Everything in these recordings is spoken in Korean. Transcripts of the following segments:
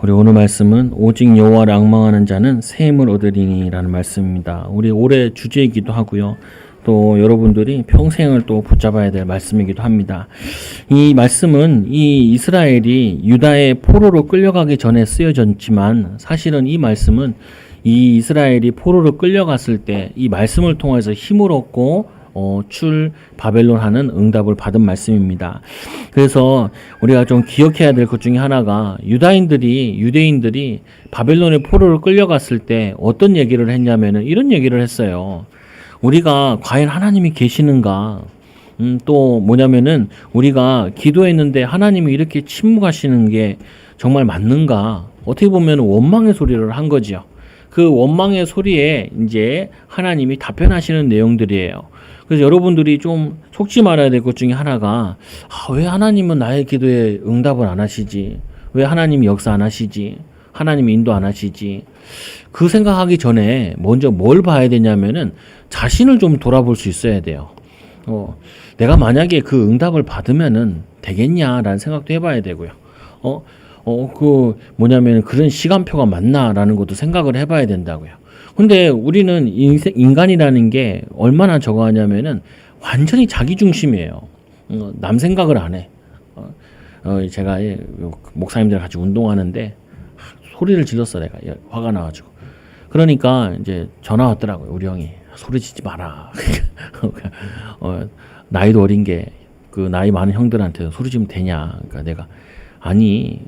우리 오늘 말씀은 오직 여호와를 앙망하는 자는 새 힘을 얻으리니라는 말씀입니다. 우리 올해 주제이기도 하고요. 또 여러분들이 평생을 또 붙잡아야 될 말씀이기도 합니다. 이 말씀은 이 이스라엘이 유다의 포로로 끌려가기 전에 쓰여졌지만 사실은 이 말씀은 이 이스라엘이 포로로 끌려갔을 때 이 말씀을 통해서 힘을 얻고 출 바벨론 하는 응답을 받은 말씀입니다. 그래서 우리가 좀 기억해야 될 것 중에 하나가 유대인들이 바벨론의 포로로 끌려갔을 때 어떤 얘기를 했냐면은 이런 얘기를 했어요. 우리가 과연 하나님이 계시는가? 또 뭐냐면은 우리가 기도했는데 하나님이 이렇게 침묵하시는 게 정말 맞는가? 어떻게 보면 원망의 소리를 한 거지요. 그 원망의 소리에 이제 하나님이 답변하시는 내용들이에요. 그래서 여러분들이 좀 속지 말아야 될 것 중에 하나가 왜 하나님은 나의 기도에 응답을 안 하시지? 왜 하나님이 역사 안 하시지? 하나님이 인도 안 하시지? 그 생각하기 전에 먼저 뭘 봐야 되냐면은 자신을 좀 돌아볼 수 있어야 돼요. 내가 만약에 그 응답을 받으면은 되겠냐라는 생각도 해봐야 되고요. 그런 시간표가 맞나라는 것도 생각을 해봐야 된다고요. 근데 우리는 인간이라는 게 얼마나 저거 하냐면은 완전히 자기 중심이에요. 남 생각을 안 해. 제가 목사님들 같이 운동하는데 소리를 질렀어, 내가. 화가 나가지고. 그러니까 이제 전화 왔더라고요, 우리 형이. 소리 지지 마라. 나이도 어린 게 그 나이 많은 형들한테 소리 지면 되냐. 그러니까 내가 아니,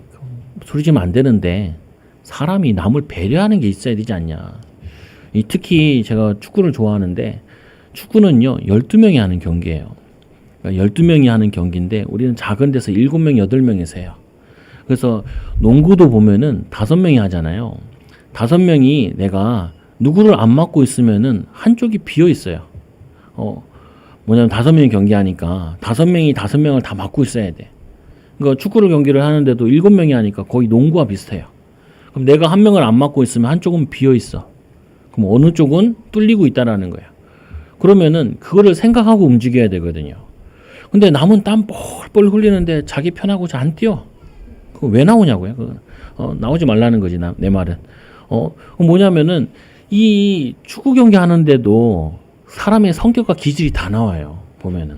소리 지면 안 되는데 사람이 남을 배려하는 게 있어야 되지 않냐. 특히 제가 축구를 좋아하는데 축구는요 12명이 하는 경기예요. 그러니까 12명이 하는 경기인데 우리는 작은 데서 7명, 8명에서 해요. 그래서 농구도 보면은 5명이 하잖아요. 5명이 내가 누구를 안 맡고 있으면은 한쪽이 비어 있어요. 뭐냐면 5명이 경기하니까 5명이 5명을 다 맡고 있어야 돼. 그러니까 축구를 경기를 하는데도 7명이 하니까 거의 농구와 비슷해요. 그럼 내가 한 명을 안 맡고 있으면 한쪽은 비어 있어. 그럼 어느 쪽은 뚫리고 있다라는 거야. 그러면은 그거를 생각하고 움직여야 되거든요. 근데 남은 땀 뻘뻘 흘리는데 자기 편하고자 안 뛰어. 그거 왜 나오냐고요? 나오지 말라는 거지, 내 말은. 뭐냐면은 이 축구 경기 하는데도 사람의 성격과 기질이 다 나와요. 보면은.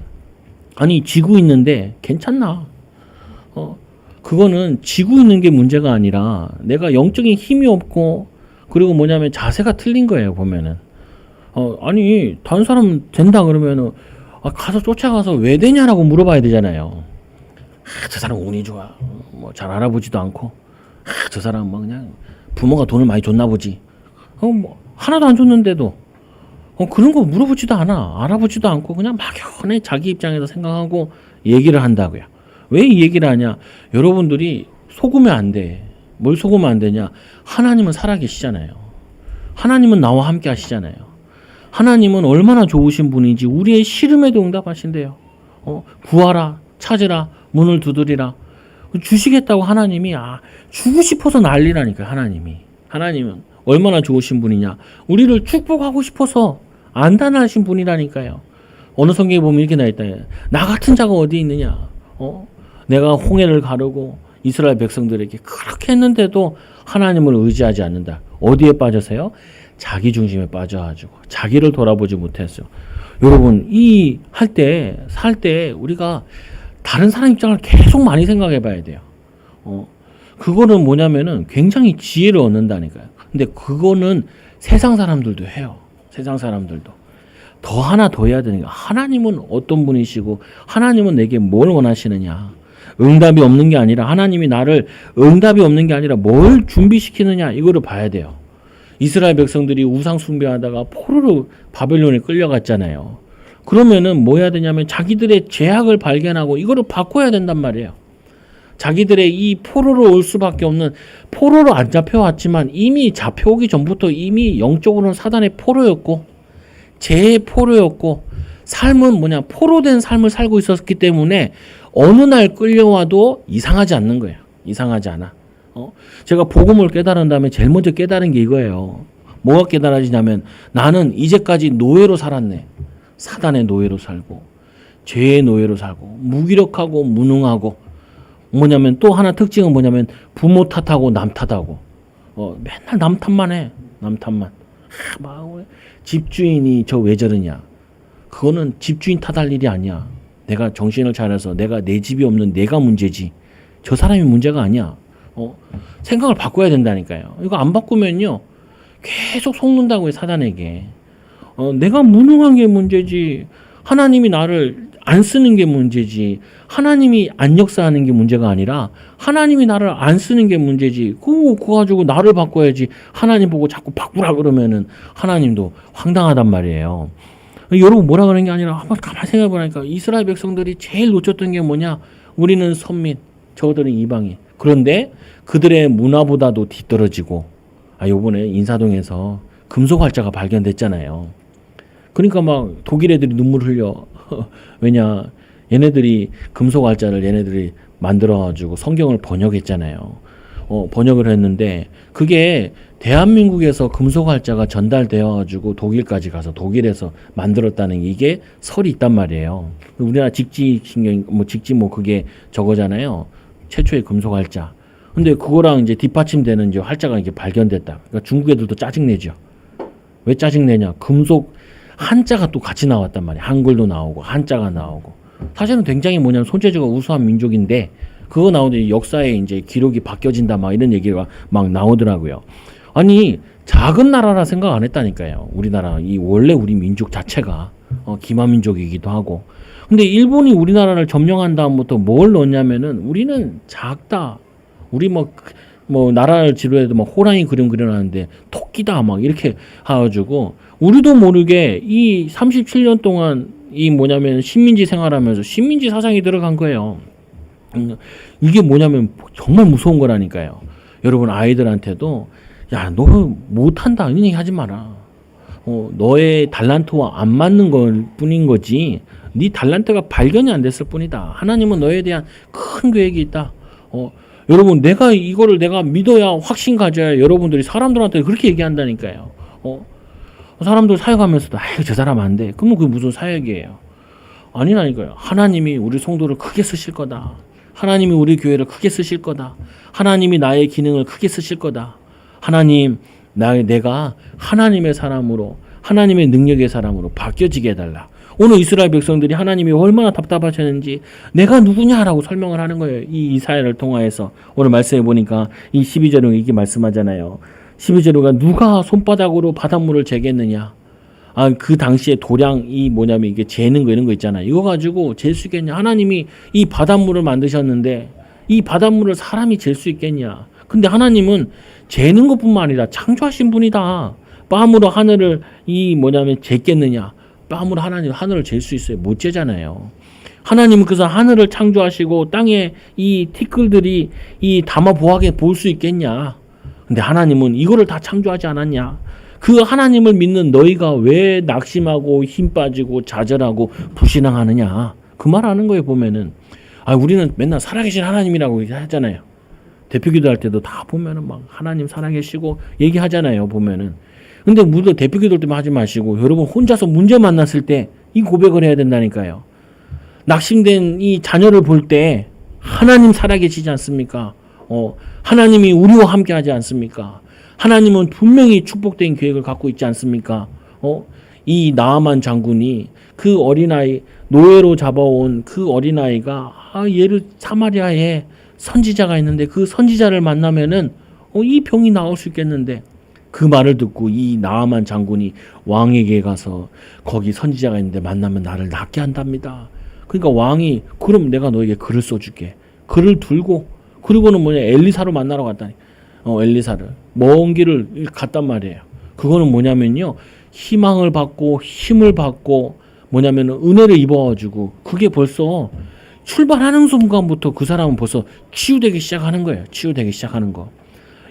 아니, 지고 있는데 괜찮나? 그거는 지고 있는 게 문제가 아니라 내가 영적인 힘이 없고 그리고 뭐냐면 자세가 틀린 거예요, 보면은. 아니, 다른 사람 된다 그러면은, 가서 쫓아가서 왜 되냐라고 물어봐야 되잖아요. 저 사람 운이 좋아. 뭐 잘 알아보지도 않고. 저 사람 뭐 그냥 부모가 돈을 많이 줬나 보지. 뭐 하나도 안 줬는데도. 그런 거 물어보지도 않아. 알아보지도 않고 그냥 막연히 자기 입장에서 생각하고 얘기를 한다고요. 왜 이 얘기를 하냐? 여러분들이 속으면 안 돼. 뭘 속으면 안 되냐? 하나님은 살아계시잖아요. 하나님은 나와 함께 하시잖아요. 하나님은 얼마나 좋으신 분인지 우리의 시름에도 응답하신대요. 구하라, 찾으라, 문을 두드리라. 주시겠다고 하나님이 주고 싶어서 난리라니까요. 하나님은 얼마나 좋으신 분이냐. 우리를 축복하고 싶어서 안단하신 분이라니까요. 어느 성경에 보면 이렇게 나있다. 나 같은 자가 어디 있느냐. 내가 홍해를 가르고 이스라엘 백성들에게 그렇게 했는데도 하나님을 의지하지 않는다. 어디에 빠져서요? 자기 중심에 빠져가지고 자기를 돌아보지 못했어요. 여러분, 살 때 우리가 다른 사람 입장을 계속 많이 생각해 봐야 돼요. 그거는 뭐냐면은 굉장히 지혜를 얻는다니까요. 근데 그거는 세상 사람들도 해요. 세상 사람들도. 하나 더 해야 되니까 하나님은 어떤 분이시고 하나님은 내게 뭘 원하시느냐. 응답이 없는 게 아니라 하나님이 나를 응답이 없는 게 아니라 뭘 준비시키느냐 이거를 봐야 돼요. 이스라엘 백성들이 우상 숭배하다가 포로로 바벨론에 끌려갔잖아요. 그러면은 뭐 해야 되냐면 자기들의 죄악을 발견하고 이거를 바꿔야 된단 말이에요. 자기들의 이 포로로 올 수밖에 없는 포로로 안 잡혀왔지만 이미 잡혀오기 전부터 이미 영적으로는 사단의 포로였고 죄의 포로였고 삶은 포로된 삶을 살고 있었기 때문에 어느 날 끌려와도 이상하지 않는 거예요. 이상하지 않아. 제가 복음을 깨달은 다음에 제일 먼저 깨달은 게 이거예요. 뭐가 깨달아지냐면 나는 이제까지 노예로 살았네. 사단의 노예로 살고 죄의 노예로 살고 무기력하고 무능하고 뭐냐면 또 하나 특징은 뭐냐면 부모 탓하고 남 탓하고 맨날 남 탓만 해. 남 탓만. 막 집주인이 저 왜 저러냐. 그거는 집주인 탓할 일이 아니야. 내가 정신을 차려서 내가 내 집이 없는 내가 문제지. 저 사람이 문제가 아니야. 생각을 바꿔야 된다니까요. 이거 안 바꾸면요. 계속 속는다고요, 사단에게. 내가 무능한 게 문제지. 하나님이 나를 안 쓰는 게 문제지. 하나님이 안 역사하는 게 문제가 아니라 하나님이 나를 안 쓰는 게 문제지. 그거 가지고 나를 바꿔야지. 하나님 보고 자꾸 바꾸라 그러면은 하나님도 황당하단 말이에요. 여러분 뭐라 그러는 게 아니라 한번 가만히 생각해 보니까 이스라엘 백성들이 제일 놓쳤던 게 뭐냐? 우리는 선민, 저들은 이방인. 그런데 그들의 문화보다도 뒤떨어지고 요번에 인사동에서 금속 활자가 발견됐잖아요. 그러니까 막 독일 애들이 눈물 흘려. 왜냐? 얘네들이 금속 활자를 얘네들이 만들어가지고 성경을 번역했잖아요. 번역을 했는데 그게 대한민국에서 금속 활자가 전달되어가지고 독일까지 가서 독일에서 만들었다는 이게 설이 있단 말이에요. 우리나라 직지신경 직지 그게 저거잖아요. 최초의 금속 활자. 근데 그거랑 이제 뒷받침되는 이제 활자가 이게 발견됐다. 그러니까 중국 애들도 짜증내죠. 왜 짜증내냐? 금속 한자가 또 같이 나왔단 말이에요. 한글도 나오고 한자가 나오고. 사실은 굉장히 뭐냐면 손재주가 우수한 민족인데 그거 나오는데 역사에 이제 기록이 바뀌어진다 막 이런 얘기가 막 나오더라고요. 아니 작은 나라라 생각 안 했다니까요. 우리나라 이 원래 우리 민족 자체가 기마민족이기도 하고. 근데 일본이 우리나라를 점령한 다음부터 뭘 넣었냐면은 우리는 작다. 우리 뭐 나라를 지도해도 막 호랑이 그림 그려놨는데 토끼다 막 이렇게 해가지고 우리도 모르게 이 37년 동안 이 뭐냐면 식민지 생활하면서 식민지 사상이 들어간 거예요. 이게 뭐냐면 정말 무서운 거라니까요. 여러분 아이들한테도 야, 너 못한다 이런 얘기 하지 마라. 너의 달란트와 안 맞는 걸 뿐인 거지. 네 달란트가 발견이 안 됐을 뿐이다. 하나님은 너에 대한 큰 계획이 있다. 여러분 내가 이거를 내가 믿어야 확신 가져야 여러분들이 사람들한테 그렇게 얘기한다니까요. 사람들 사역하면서도 아이고 저 사람 안 돼. 그러면 그게 무슨 사역이에요? 아니라니까요. 하나님이 우리 성도를 크게 쓰실 거다. 하나님이 우리 교회를 크게 쓰실 거다. 하나님이 나의 기능을 크게 쓰실 거다. 하나님 내가 하나님의 사람으로 하나님의 능력의 사람으로 바뀌어지게 해달라. 오늘 이스라엘 백성들이 하나님이 얼마나 답답하셨는지 내가 누구냐라고 설명을 하는 거예요. 이 이사야를 통하여서 오늘 말씀해 보니까 이 12절에 이게 말씀하잖아요. 12절에 누가 손바닥으로 바닷물을 재겠느냐. 그 당시에 도량 이 뭐냐면 이게 재는 거 이런 거 있잖아요. 이거 가지고 잴 수 있겠냐. 하나님이 이 바닷물을 만드셨는데 이 바닷물을 사람이 잴 수 있겠냐. 근데 하나님은 재는 것뿐만 아니라 창조하신 분이다. 뺨으로 하늘을 이 뭐냐면 쟀겠느냐. 뺨으로 하늘을 잴 수 있어요. 못 재잖아요. 하나님은 그래서 하늘을 창조하시고 땅에 이 티끌들이 이 담아 보하게 볼 수 있겠냐. 근데 하나님은 이거를 다 창조하지 않았냐. 그 하나님을 믿는 너희가 왜 낙심하고 힘 빠지고 좌절하고 불신앙하느냐. 그 말 하는 거예요. 보면은 우리는 맨날 살아계신 하나님이라고 하잖아요. 대표기도 할 때도 다 보면은 막 하나님 살아계시고 얘기하잖아요. 보면은. 근데 무슨 대표기도 때만 하지 마시고 여러분 혼자서 문제 만났을 때 이 고백을 해야 된다니까요. 낙심된 이 자녀를 볼 때 하나님 살아계시지 않습니까? 하나님이 우리와 함께 하지 않습니까? 하나님은 분명히 축복된 계획을 갖고 있지 않습니까? 이 나아만 장군이 그 어린아이 노예로 잡아온 그 어린아이가 얘를 사마리아에 선지자가 있는데 그 선지자를 만나면은 이 병이 나을 수 있겠는데 그 말을 듣고 이 나아만 장군이 왕에게 가서 거기 선지자가 있는데 만나면 나를 낫게 한답니다. 그러니까 왕이 그럼 내가 너에게 글을 써줄게. 글을 들고 그리고는 엘리사로 만나러 갔다니. 엘리사를 먼 길을 갔단 말이에요. 그거는 뭐냐면요. 희망을 받고 힘을 받고 뭐냐면 은혜를 입어가지고 그게 벌써 출발하는 순간부터 그 사람은 벌써 치유되기 시작하는 거예요. 치유되기 시작하는 거.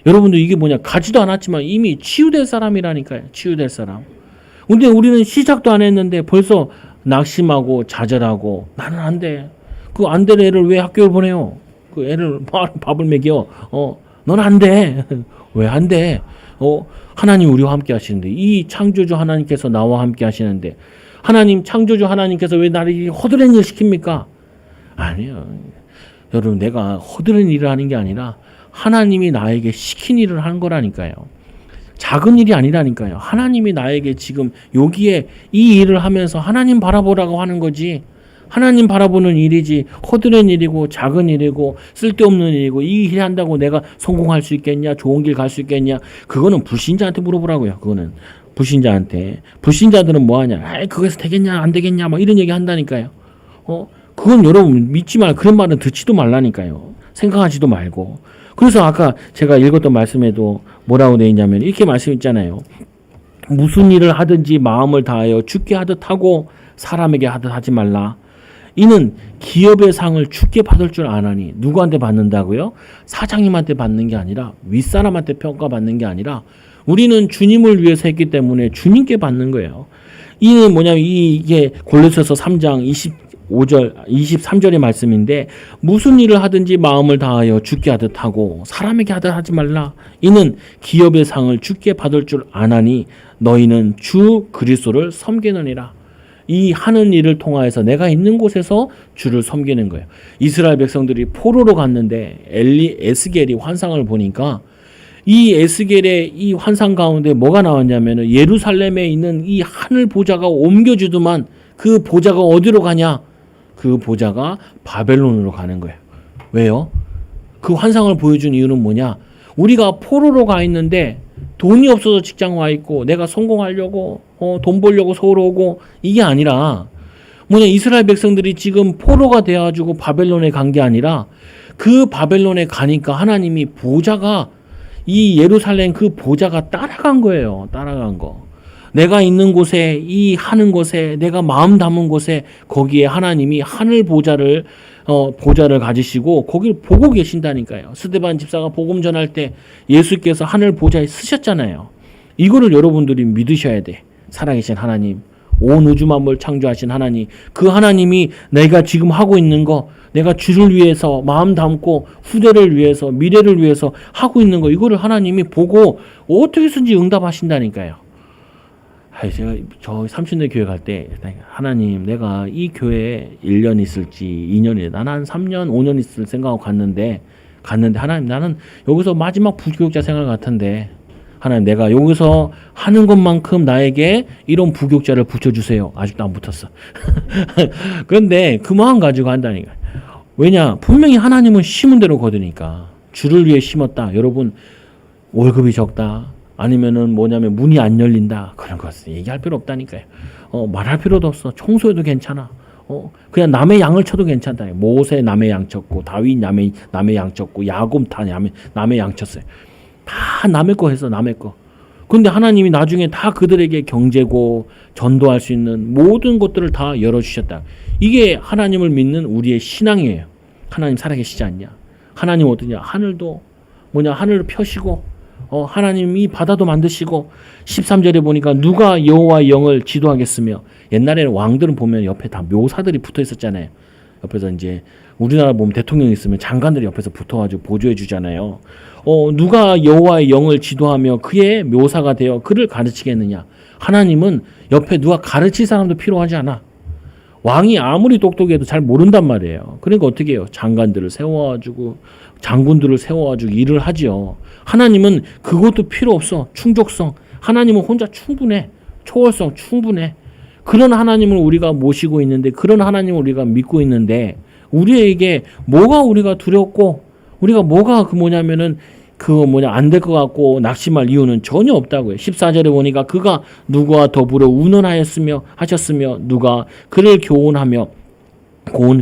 여러분들 이게 뭐냐. 가지도 않았지만 이미 치유될 사람이라니까요. 치유될 사람. 근데 우리는 시작도 안 했는데 벌써 낙심하고 좌절하고 나는 안 돼. 그 안 될 애를 왜 학교를 보내요? 그 애를 밥을 먹여. 넌 안 돼. 왜 안 돼? 하나님 우리와 함께 하시는데 이 창조주 하나님께서 나와 함께 하시는데 하나님 창조주 하나님께서 왜 나를 허드렛 일 시킵니까? 아니요. 여러분, 내가 허드렛 일을 하는 게 아니라 하나님이 나에게 시킨 일을 하는 거라니까요. 작은 일이 아니라니까요. 하나님이 나에게 지금 여기에 이 일을 하면서 하나님 바라보라고 하는 거지, 하나님 바라보는 일이지, 허드렛 일이고 작은 일이고 쓸데없는 일이고, 이 일 한다고 내가 성공할 수 있겠냐, 좋은 길 갈 수 있겠냐, 그거는 불신자한테 물어보라고요. 그거는 불신자한테. 불신자들은 뭐하냐, 그거에서 되겠냐 안 되겠냐 막 이런 얘기 한다니까요. 그건 여러분 믿지 말, 그런 말은 듣지도 말라니까요. 생각하지도 말고. 그래서 아까 제가 읽었던 말씀에도 뭐라고 되어 있냐면 이렇게 말씀있잖아요. 무슨 일을 하든지 마음을 다하여 주께 하듯 하고 사람에게 하듯 하지 말라. 이는 기업의 상을 주께 받을 줄 아나니. 누구한테 받는다고요? 사장님한테 받는 게 아니라, 윗사람한테 평가받는 게 아니라, 우리는 주님을 위해서 했기 때문에 주님께 받는 거예요. 이는 뭐냐면 이게 골로새서 3장 25절 23절의 말씀인데, 무슨 일을 하든지 마음을 다하여 주께 하듯 하고 사람에게 하듯 하지 말라. 이는 기업의 상을 주께 받을 줄 아나니 너희는 주 그리스도를 섬기느니라. 이 하는 일을 통하여서 내가 있는 곳에서 주를 섬기는 거예요. 이스라엘 백성들이 포로로 갔는데 에스겔이 환상을 보니까 이 에스겔의 이 환상 가운데 뭐가 나왔냐면은 예루살렘에 있는 이 하늘 보좌가 옮겨주더만 그 보좌가 어디로 가냐? 그 보좌가 바벨론으로 가는 거예요. 왜요? 그 환상을 보여준 이유는 뭐냐? 우리가 포로로 가 있는데 돈이 없어서 직장 와 있고 내가 성공하려고 돈 벌려고 서울 오고, 이게 아니라 뭐냐, 이스라엘 백성들이 지금 포로가 되어가지고 바벨론에 간 게 아니라 그 바벨론에 가니까 하나님이 보좌가, 이 예루살렘 그 보좌가 따라간 거예요. 따라간 거. 내가 있는 곳에, 이 하는 곳에, 내가 마음 담은 곳에, 거기에 하나님이 하늘 보좌를 가지시고 거기를 보고 계신다니까요. 스데반 집사가 복음 전할 때 예수께서 하늘 보좌에 쓰셨잖아요. 이거를 여러분들이 믿으셔야 돼. 살아계신 하나님, 온 우주 만물 창조하신 하나님, 그 하나님이 내가 지금 하고 있는 거, 내가 주를 위해서 마음 담고 후대를 위해서, 미래를 위해서 하고 있는 거, 이거를 하나님이 보고 어떻게든지 응답하신다니까요. 제가 저 삼촌네 교회 갈 때, 하나님, 내가 이 교회에 1년 있을지 2년이, 나는 한 3년 5년 있을 생각하고 갔는데 하나님, 나는 여기서 마지막 부교육자 생활 같은데, 하나님, 내가 여기서 하는 것만큼 나에게 이런 부교육자를 붙여주세요. 아직도 안 붙었어. 그런데 그 마음 가지고 한다니까. 왜냐, 분명히 하나님은 심은 대로 거두니까. 주를 위해 심었다. 여러분, 월급이 적다, 아니면은 뭐냐면 문이 안 열린다, 그런 것을 얘기할 필요 없다니까요. 말할 필요도 없어. 청소해도 괜찮아. 그냥 남의 양을 쳐도 괜찮다. 모세 남의 양 쳤고, 다윗 남의 양 쳤고, 야곱 다 남의 양 쳤어요. 다 남의 거 해서 남의 거. 근데 하나님이 나중에 다 그들에게 경제고 전도할 수 있는 모든 것들을 다 열어주셨다. 이게 하나님을 믿는 우리의 신앙이에요. 하나님 살아계시지 않냐? 하나님 어떠냐? 하늘도 하늘을 펴시고, 하나님이 바다도 만드시고, 13절에 보니까 누가 여호와의 영을 지도하겠으며, 옛날에는 왕들은 보면 옆에 다 묘사들이 붙어 있었잖아요. 옆에서 이제 우리나라 보면 대통령이 있으면 장관들이 옆에서 붙어가지고 보조해 주잖아요. 누가 여호와의 영을 지도하며 그의 묘사가 되어 그를 가르치겠느냐? 하나님은 옆에 누가 가르칠 사람도 필요하지 않아. 왕이 아무리 똑똑해도 잘 모른단 말이에요. 그러니까 어떻게 해요? 장관들을 세워가지고, 장군들을 세워가지고 일을 하지요. 하나님은 그것도 필요 없어. 충족성. 하나님은 혼자 충분해. 초월성 충분해. 그런 하나님을 우리가 모시고 있는데, 그런 하나님을 우리가 믿고 있는데, 우리에게 뭐가 우리가 두렵고, 우리가 뭐가 안 될 것 같고 낙심할 이유는 전혀 없다고요. 14절에 보니까 그가 누구와 더불어 운운하였으며 누가 그를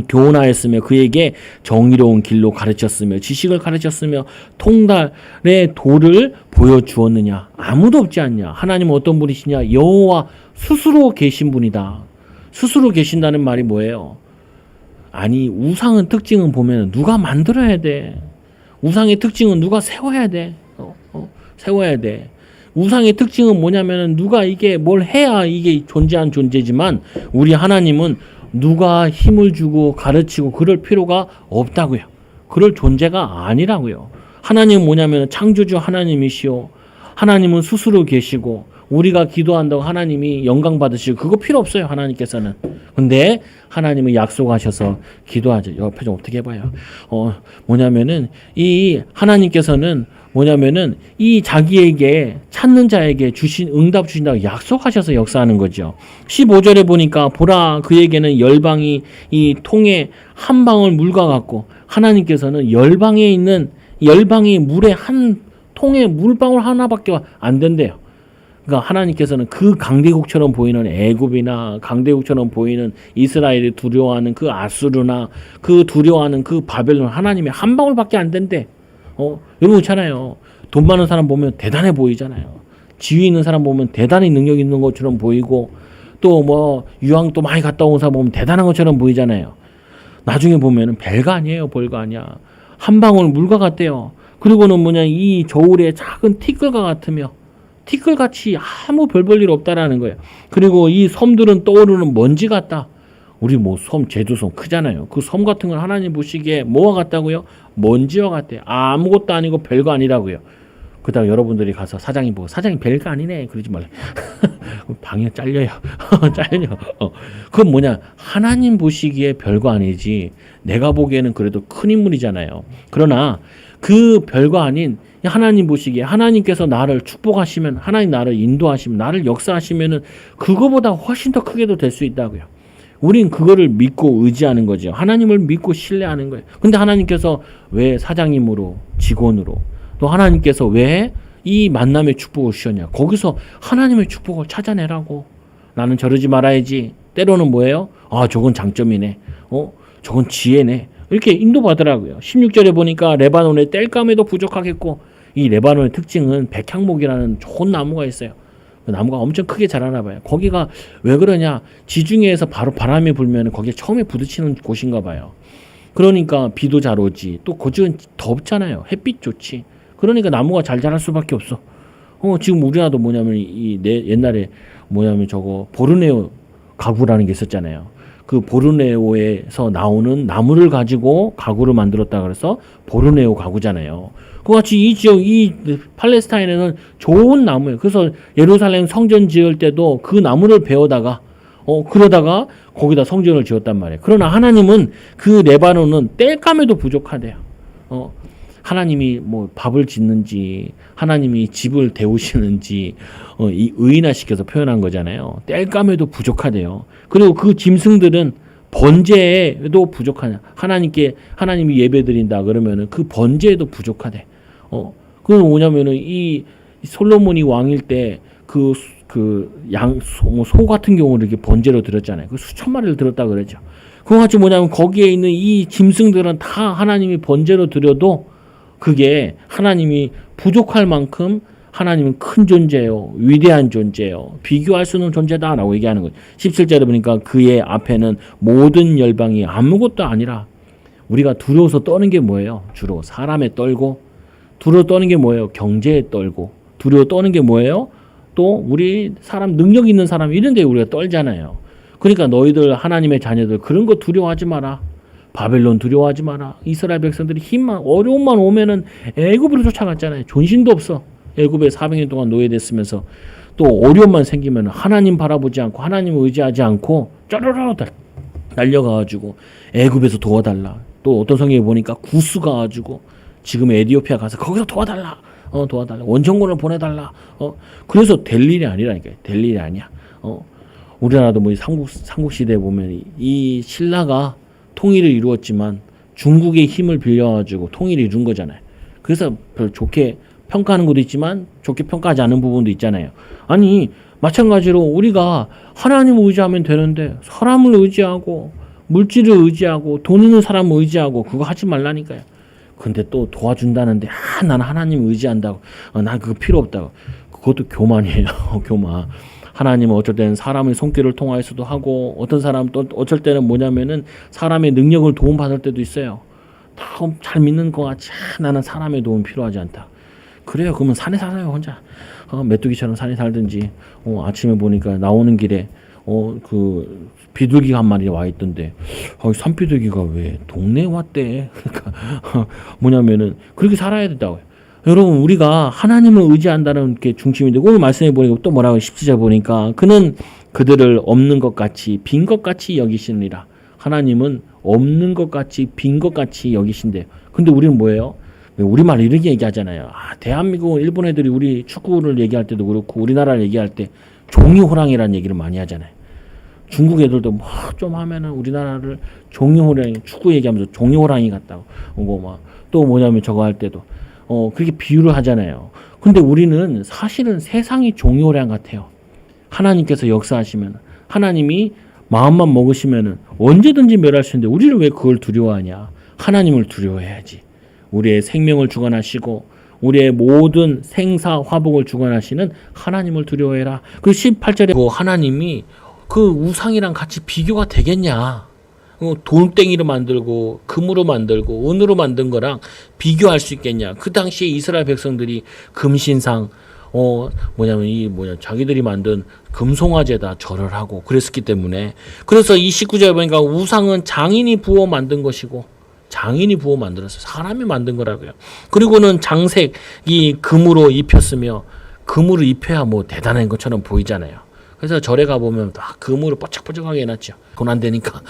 교훈하였으며 그에게 정의로운 길로 가르쳤으며 지식을 가르쳤으며 통달의 도를 보여주었느냐? 아무도 없지 않냐? 하나님은 어떤 분이시냐? 여호와 스스로 계신 분이다. 스스로 계신다는 말이 뭐예요? 아니, 우상의 특징은 보면 누가 만들어야 돼. 우상의 특징은 누가 세워야 돼. 세워야 돼. 우상의 특징은 뭐냐면 누가 이게 뭘 해야 이게 존재한 존재지만, 우리 하나님은 누가 힘을 주고 가르치고 그럴 필요가 없다고요. 그럴 존재가 아니라고요. 하나님은 뭐냐면 창조주 하나님이시오. 하나님은 스스로 계시고 우리가 기도한다고 하나님이 영광 받으시고 그거 필요 없어요. 하나님께서는. 근데 하나님은 약속하셔서 기도하죠. 옆에 좀 어떻게 해봐요. 뭐냐면은 이 하나님께서는 뭐냐면은 이 자기에게 찾는 자에게 주신 응답 주신다고 약속하셔서 역사하는 거죠. 15절에 보니까 보라 그에게는 열방이 이 통에 한 방울 물과 같고 하나님께서는 열방에 있는 열방이 물에 한 통에 물방울 하나밖에 안 된대요. 그러니까 하나님께서는 그 강대국처럼 보이는 애굽이나 강대국처럼 보이는 이스라엘이 두려워하는 그 아수르나 그 두려워하는 그 바벨론 하나님의 한 방울밖에 안 된대. 여러분 있잖아요. 돈 많은 사람 보면 대단해 보이잖아요. 지위 있는 사람 보면 대단히 능력 있는 것처럼 보이고 또 뭐 유학 또 많이 갔다 온 사람 보면 대단한 것처럼 보이잖아요. 나중에 보면은 별거 아니에요. 별거 아니야. 한 방울 물과 같대요. 그리고는 뭐냐 이 저울의 작은 티끌과 같으며 티끌같이 아무 별 볼 일 없다라는 거예요. 그리고 이 섬들은 떠오르는 먼지 같다. 우리 뭐 섬 제주섬 크잖아요. 그 섬 같은 건 하나님 보시기에 뭐와 같다고요? 먼지와 같대요. 아무것도 아니고 별거 아니라고요. 그다음 여러분들이 가서 사장님 보고 사장님 별거 아니네 그러지 말래. 방에 잘려요. 잘려. 그건 뭐냐 하나님 보시기에 별거 아니지 내가 보기에는 그래도 큰 인물이잖아요. 그러나 그 별거 아닌 하나님 보시기에 하나님께서 나를 축복하시면 하나님 나를 인도하시면 나를 역사하시면은 그거보다 훨씬 더 크게도 될 수 있다고요. 우린 그거를 믿고 의지하는 거죠. 하나님을 믿고 신뢰하는 거예요. 근데 하나님께서 왜 사장님으로 직원으로 또 하나님께서 왜 이 만남의 축복을 주셨냐. 거기서 하나님의 축복을 찾아내라고. 나는 저러지 말아야지. 때로는 뭐예요? 아 저건 장점이네. 저건 지혜네. 이렇게 인도받으라고요. 16절에 보니까 레바논의 땔감에도 부족하겠고 이 레바논의 특징은 백향목이라는 좋은 나무가 있어요. 그 나무가 엄청 크게 자라나 봐요. 거기가 왜 그러냐? 지중해에서 바로 바람이 불면 거기에 처음에 부딪히는 곳인가 봐요. 그러니까 비도 잘 오지. 또 거기는 덥잖아요. 햇빛 좋지. 그러니까 나무가 잘 자랄 수밖에 없어. 지금 우리나라도 뭐냐면 옛날에 뭐냐면 저거 보르네오 가구라는 게 있었잖아요. 그 보르네오에서 나오는 나무를 가지고 가구를 만들었다 그래서 보르네오 가구잖아요. 그같이 이 지역, 이 팔레스타인에는 좋은 나무예요. 그래서 예루살렘 성전 지을 때도 그 나무를 베어다가 그러다가 거기다 성전을 지었단 말이에요. 그러나 하나님은 그 레바논은 땔감에도 부족하대요. 하나님이 뭐 밥을 짓는지 하나님이 집을 데우시는지 이 의인화시켜서 표현한 거잖아요. 땔감에도 부족하대요. 그리고 그 짐승들은 번제에도 부족하냐. 하나님이 예배드린다 그러면은 그 번제에도 부족하대. 그건 뭐냐면은 이 솔로몬이 왕일 때 소 같은 경우를 이렇게 번제로 드렸잖아요. 그 수천 마리를 드렸다 그러죠. 그와 같이 뭐냐면 거기에 있는 이 짐승들은 다 하나님이 번제로 드려도 그게 하나님이 부족할 만큼 하나님은 큰 존재예요. 위대한 존재예요. 비교할 수 없는 존재다라고 얘기하는 거예요. 17절에 보니까 그의 앞에는 모든 열방이 아무것도 아니라 우리가 두려워서 떠는 게 뭐예요? 주로 사람에 떨고 두려워 떠는 게 뭐예요? 경제에 떨고 두려워 떠는 게 뭐예요? 또 우리 사람 능력 있는 사람 이런 데 우리가 떨잖아요. 그러니까 너희들 하나님의 자녀들 그런 거 두려워하지 마라. 바벨론 두려워하지 마라. 이스라엘 백성들이 힘만 어려움만 오면은 애굽으로 쫓아갔잖아요. 존신도 없어. 애굽에 400년 동안 노예됐으면서 또 어려움만 생기면 하나님 바라보지 않고 하나님을 의지하지 않고 쪼르르 날려가가지고 애굽에서 도와달라. 또 어떤 성경에 보니까 구스 가가지고 지금 에티오피아 가서 거기서 도와달라. 도와달라. 원정군을 보내달라. 그래서 될 일이 아니라니까요. 될 일이 아니야. 우리나라도 뭐 삼국 시대에 보면 이 신라가 통일을 이루었지만 중국의 힘을 빌려가지고 통일을 이룬 거잖아요. 그래서 별 좋게 평가하는 것도 있지만 좋게 평가하지 않은 부분도 있잖아요. 아니 마찬가지로 우리가 하나님을 의지하면 되는데 사람을 의지하고 물질을 의지하고 돈 있는 사람을 의지하고 그거 하지 말라니까요. 근데 또 도와준다는데 나는 하나님 의지한다고 난 그거 필요 없다고. 그것도 교만이에요. 교만. 하나님은 어쩔 때는 사람의 손길을 통하여서도 하고 어떤 사람 또 어쩔 때는 뭐냐면은 사람의 능력을 도움받을 때도 있어요. 다 잘 믿는 것 같이 나는 사람의 도움 필요하지 않다. 그래요. 그러면 산에 살아요 혼자. 메뚜기처럼 산에 살든지 아침에 보니까 나오는 길에 그 비둘기가 한 마리 와 있던데 산비둘기가 왜 동네에 왔대. 그러니까 뭐냐면은 그렇게 살아야 된다고요. 여러분 우리가 하나님을 의지한다는 게 중심인데 오늘 말씀해 보니까 또 뭐라고 10절 보니까 그는 그들을 없는 것 같이 빈 것 같이 여기시느니라. 하나님은 없는 것 같이 빈 것 같이 여기신대요. 근데 우리는 뭐예요? 우리말 이렇게 얘기하잖아요. 대한민국 일본 애들이 우리 축구를 얘기할 때도 그렇고 우리나라를 얘기할 때 종이호랑이라는 얘기를 많이 하잖아요. 중국 애들도 뭐 좀 하면은 우리나라를 종이호랑이 축구 얘기하면서 종이호랑이 같다고 막 또 뭐냐면 저거 할 때도 그렇게 비유를 하잖아요. 근데 우리는 사실은 세상이 종이호랑 같아요. 하나님께서 역사하시면 하나님이 마음만 먹으시면은 언제든지 멸할 수 있는데 우리는 왜 그걸 두려워하냐? 하나님을 두려워해야지. 우리의 생명을 주관하시고 우리의 모든 생사 화복을 주관하시는 하나님을 두려워해라. 그 18절에 그 하나님이 그 우상이랑 같이 비교가 되겠냐? 돌덩이로 만들고 금으로 만들고 은으로 만든 거랑 비교할 수 있겠냐? 그 당시에 이스라엘 백성들이 금신상 자기들이 만든 금송아지에다 절을 하고 그랬었기 때문에 그래서 이 19절에 보니까 우상은 장인이 부어 만든 것이고 장인이 부어 만들었어요. 사람이 만든 거라고요. 그리고는 장색이 금으로 입혔으며 금으로 입혀야 뭐 대단한 것처럼 보이잖아요. 그래서 절에 가보면 막 금으로 뽀짝뽀짝하게 해놨죠. 돈 안 되니까.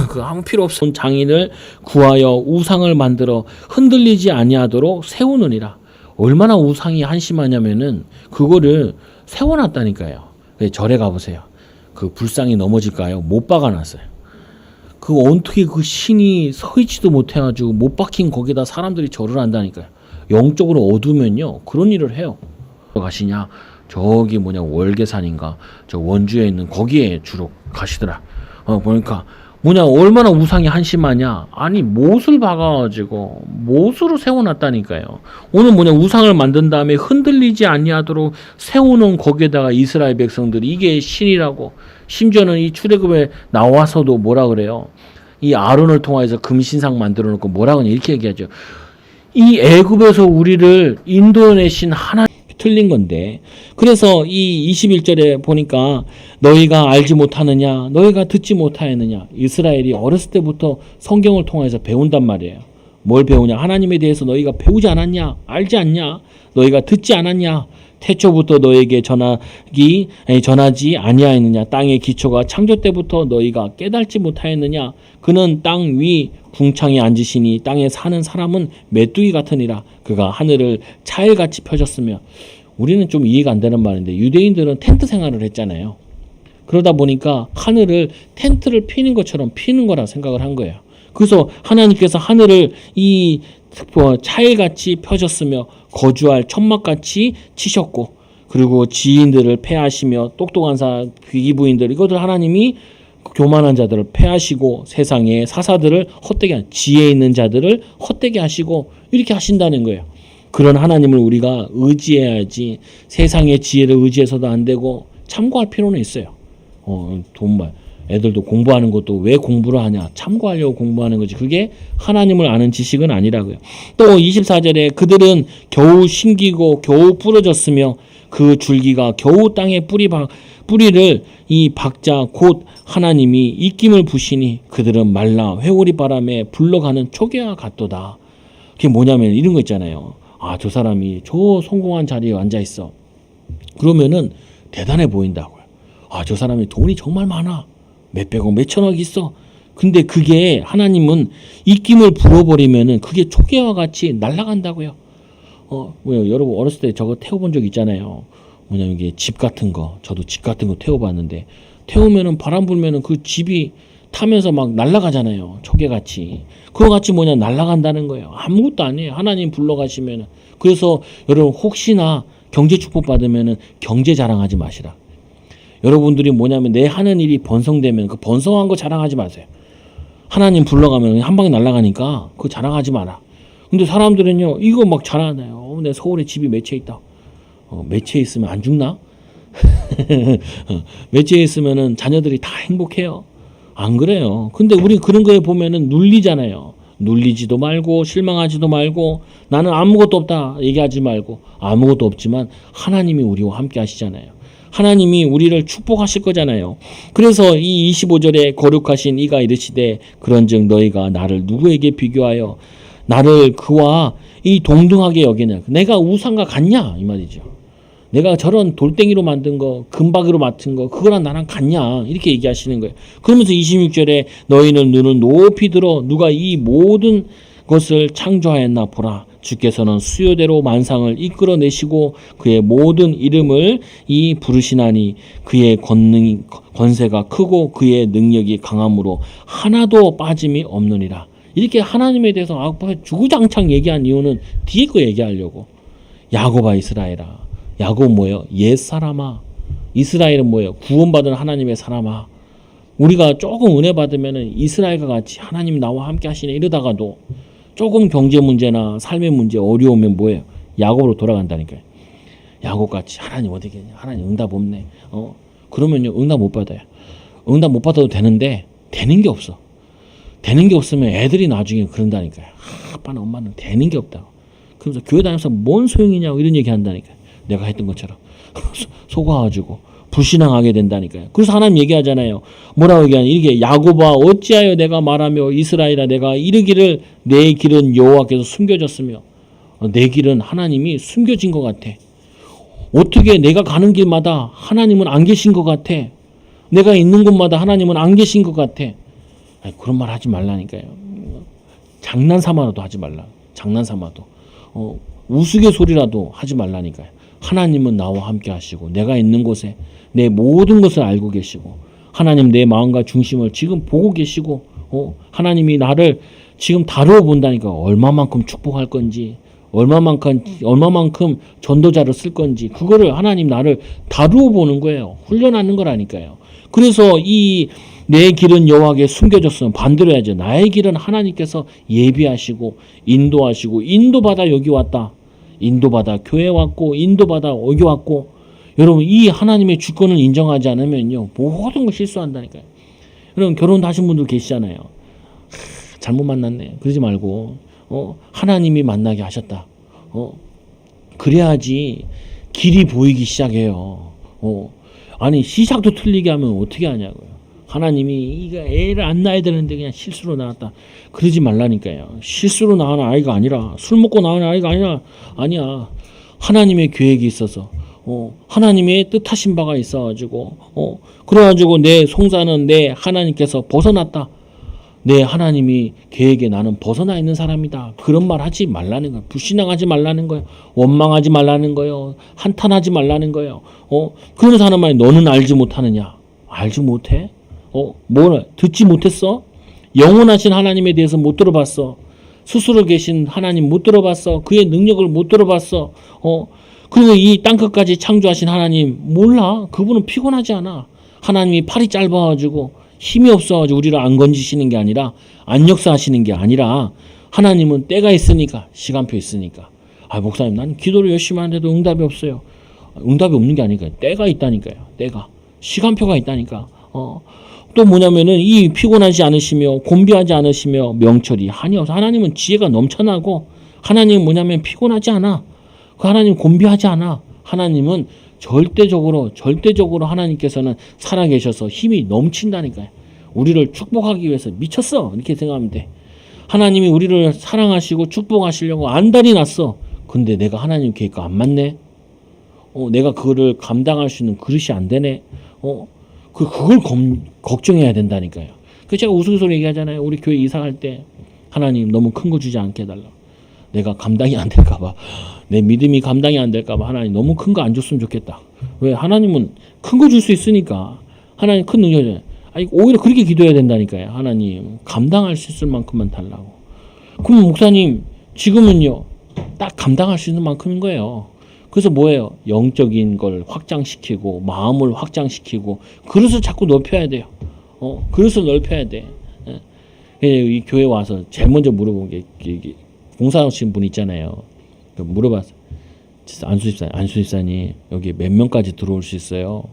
그거 아무 필요 없어. 장인을 구하여 우상을 만들어 흔들리지 아니하도록 세우느니라. 얼마나 우상이 한심하냐면은 그거를 세워놨다니까요. 절에 가보세요. 그 불상이 넘어질까요? 못 박아놨어요. 그 어떻게 그 신이 서 있지도 못해가지고 못 박힌 거기다 사람들이 절을 한다니까요. 영적으로 어두면요 그런 일을 해요. 가시냐? 저기 월계산인가 저 원주에 있는 거기에 주로 가시더라. 보니까 얼마나 우상이 한심하냐. 아니 못을 박아가지고 못으로 세워놨다니까요. 오늘 우상을 만든 다음에 흔들리지 아니하도록 세워놓은 거기에다가 이스라엘 백성들이 이게 신이라고. 심지어는 이 출애굽에 나와서도 뭐라 그래요. 이 아론을 통해서 금신상 만들어 놓고 뭐라 그러냐 이렇게 얘기하죠. 이 애굽에서 우리를 인도내신 하나님 틀린 건데 그래서 이 21절에 보니까 너희가 알지 못하느냐 너희가 듣지 못하였느냐. 이스라엘이 어렸을 때부터 성경을 통해서 배운단 말이에요. 뭘 배우냐? 하나님에 대해서 너희가 배우지 않았냐? 알지 않냐? 너희가 듣지 않았냐? 태초부터 너에게 전하지 아니하였느냐? 땅의 기초가 창조 때부터 너희가 깨달지 못하였느냐? 그는 땅 위 궁창에 앉으시니 땅에 사는 사람은 메뚜기 같으니라. 그가 하늘을 차일같이 펴졌으며. 우리는 좀 이해가 안 되는 말인데 유대인들은 텐트 생활을 했잖아요. 그러다 보니까 하늘을 텐트를 피는 것처럼 피는 거라 생각을 한 거예요. 그래서 하나님께서 하늘을 이 차일같이 펴졌으며 거주할 천막같이 치셨고 그리고 지인들을 패하시며 똑똑한 귀기부인들 이것들 하나님이 교만한 자들을 패하시고 세상의 사사들을 헛되게 지혜 있는 자들을 헛되게 하시고 이렇게 하신다는 거예요. 그런 하나님을 우리가 의지해야지 세상의 지혜를 의지해서도 안 되고 참고할 필요는 있어요. 돈말 애들도 공부하는 것도 왜 공부를 하냐? 참고하려고 공부하는 거지. 그게 하나님을 아는 지식은 아니라고요. 또 24절에 그들은 겨우 심기고 겨우 부러졌으며 그 줄기가 겨우 땅에 뿌리를 이 박자 곧 하나님이 입김을 부시니 그들은 말라 회오리 바람에 불러가는 초계와 같도다. 그게 뭐냐면 이런 거 있잖아요. 저 사람이 저 성공한 자리에 앉아 있어. 그러면은 대단해 보인다고요. 저 사람이 돈이 정말 많아. 몇백억 몇천억 있어. 근데 그게 하나님은 입김을 불어버리면은 그게 초계와 같이 날아간다고요. 여러분 어렸을 때 저거 태워본 적 있잖아요. 이게 집 같은 거. 저도 집 같은 거 태워봤는데 태우면은 바람 불면은 그 집이 타면서 막 날아가잖아요. 초계같이. 그거 같이 날아간다는 거예요. 아무것도 아니에요. 하나님 불러가시면은. 그래서 여러분 혹시나 경제 축복 받으면은 경제 자랑하지 마시라. 여러분들이 내 하는 일이 번성되면 그 번성한 거 자랑하지 마세요. 하나님 불러가면 한 방에 날아가니까 그거 자랑하지 마라. 근데 사람들은요 이거 막 자랑하나요. 내 서울에 집이 몇 채 있다. 몇 채 있으면 안 죽나? 몇 채 있으면은 자녀들이 다 행복해요. 안 그래요. 근데 우리 그런 거에 보면은 눌리잖아요. 눌리지도 말고 실망하지도 말고 나는 아무것도 없다 얘기하지 말고 아무것도 없지만 하나님이 우리와 함께 하시잖아요. 하나님이 우리를 축복하실 거잖아요. 그래서 이 25절에 거룩하신 이가 이르시되 그런즉 너희가 나를 누구에게 비교하여 나를 그와 이 동등하게 여기냐. 내가 우상과 같냐 이 말이죠. 내가 저런 돌덩이로 만든 거, 금박으로 맡은 거, 그거랑 나랑 같냐 이렇게 얘기하시는 거예요. 그러면서 26절에 너희는 눈을 높이 들어 누가 이 모든 것을 창조하였나 보라. 주께서는 수요대로 만상을 이끌어내시고 그의 모든 이름을 이 부르시나니 그의 권세가 크고 그의 능력이 강함으로 하나도 빠짐이 없느니라. 이렇게 하나님에 대해서 주구장창 얘기한 이유는 뒤에 거 얘기하려고. 야곱아 이스라엘아. 야곱 뭐예요? 옛사람아. 이스라엘은 뭐예요? 구원받은 하나님의 사람아. 우리가 조금 은혜 받으면 이스라엘과 같이 하나님 나와 함께 하시네 이러다가도 조금 경제 문제나 삶의 문제 어려우면 뭐예요? 야곱으로 돌아간다니까요. 야곱같이 하나님 어디 계냐? 하나님 응답 없네. 그러면요 응답 못 받아요. 응답 못 받아도 되는데 되는 게 없어. 되는 게 없으면 애들이 나중에 그런다니까요. 아빠는 엄마는 되는 게 없다고. 그러면서 교회 다니면서 뭔 소용이냐고 이런 얘기 한다니까요. 내가 했던 것처럼 속아가지고 불신앙하게 된다니까요. 그래서 하나님 얘기하잖아요. 뭐라고 얘기하냐. 이렇게 야곱아 어찌하여 내가 말하며 이스라엘아 내가 이르기를 내 길은 여호와께서 숨겨졌으며 내 길은 하나님이 숨겨진 것 같아. 어떻게 내가 가는 길마다 하나님은 안 계신 것 같아. 내가 있는 곳마다 하나님은 안 계신 것 같아. 아니, 그런 말 하지 말라니까요. 장난삼아라도 하지 말라. 장난삼아도. 우스갯소리라도 하지 말라니까요. 하나님은 나와 함께 하시고 내가 있는 곳에 내 모든 것을 알고 계시고 하나님 내 마음과 중심을 지금 보고 계시고 하나님이 나를 지금 다루어 본다니까. 얼마만큼 축복할 건지 얼마만큼 전도자를 쓸 건지 그거를 하나님 나를 다루어 보는 거예요. 훈련하는 거라니까요. 그래서 이 내 길은 여호와께 숨겨졌으면 반대로 해야죠. 나의 길은 하나님께서 예비하시고 인도하시고 인도받아 여기 왔다. 인도받아 교회 왔고 인도받아 여기 왔고 여러분 이 하나님의 주권을 인정하지 않으면요 모든 걸 실수한다니까요. 여러분 결혼도 하신 분들 계시잖아요. 잘못 만났네. 그러지 말고 하나님이 만나게 하셨다. 그래야지 길이 보이기 시작해요. 아니 시작도 틀리게 하면 어떻게 하냐고요. 하나님이 이거 애를 안 낳아야 되는데 그냥 실수로 낳았다. 그러지 말라니까요. 실수로 낳은 아이가 아니라 술 먹고 낳은 아이가 아니야. 하나님의 계획이 있어서 하나님의 뜻하신 바가 있어가지고 그래가지고 내 송사는 내 하나님께서 벗어났다. 내 하나님이 계획에 나는 벗어나 있는 사람이다. 그런 말 하지 말라는 거예요. 불신앙하지 말라는 거예요. 원망하지 말라는 거예요. 한탄하지 말라는 거예요. 그러면서 하는 말이 너는 알지 못하느냐. 알지 못해? 뭘 듣지 못했어? 영원하신 하나님에 대해서 못 들어봤어. 스스로 계신 하나님 못 들어봤어. 그의 능력을 못 들어봤어. 그리고 이 땅끝까지 창조하신 하나님 몰라. 그분은 피곤하지 않아. 하나님이 팔이 짧아가지고 힘이 없어가지고 우리를 안 건지시는 게 아니라 안 역사하시는 게 아니라 하나님은 때가 있으니까 시간표 있으니까. 목사님 난 기도를 열심히 하는데도 응답이 없어요. 응답이 없는 게 아니니까요. 때가 있다니까요. 때가 시간표가 있다니까. 또 뭐냐면은 이 피곤하지 않으시며 곤비하지 않으시며 명철이 한이 없어. 하나님은 지혜가 넘쳐나고 하나님은 뭐냐면 피곤하지 않아. 그 하나님 곤비하지 않아. 하나님은 절대적으로 하나님께서는 살아계셔서 힘이 넘친다니까요. 우리를 축복하기 위해서 미쳤어 이렇게 생각하면 돼. 하나님이 우리를 사랑하시고 축복하시려고 안달이 났어. 근데 내가 하나님 계획과 안 맞네. 내가 그거를 감당할 수 있는 그릇이 안 되네. 그걸 걱정해야 된다니까요. 그 제가 우스갯소리 얘기하잖아요. 우리 교회 이사할 때 하나님 너무 큰 거 주지 않게 해달라. 내가 감당이 안 될까봐, 내 믿음이 감당이 안 될까봐 하나님 너무 큰 거 안 줬으면 좋겠다. 왜? 하나님은 큰 거 줄 수 있으니까. 하나님 큰 능력이잖아요. 오히려 그렇게 기도해야 된다니까요. 하나님 감당할 수 있을 만큼만 달라고. 그럼 목사님 지금은요 딱 감당할 수 있는 만큼인 거예요. 그래서 뭐예요? 영적인 걸 확장시키고 마음을 확장시키고 그릇을 자꾸 넓혀야 돼요. 그릇을 넓혀야 돼. 이 교회 와서 제일 먼저 물어본 게 봉사하신 분 있잖아요. 물어봤어요. 안수 집사님 여기 몇 명까지 들어올 수 있어요?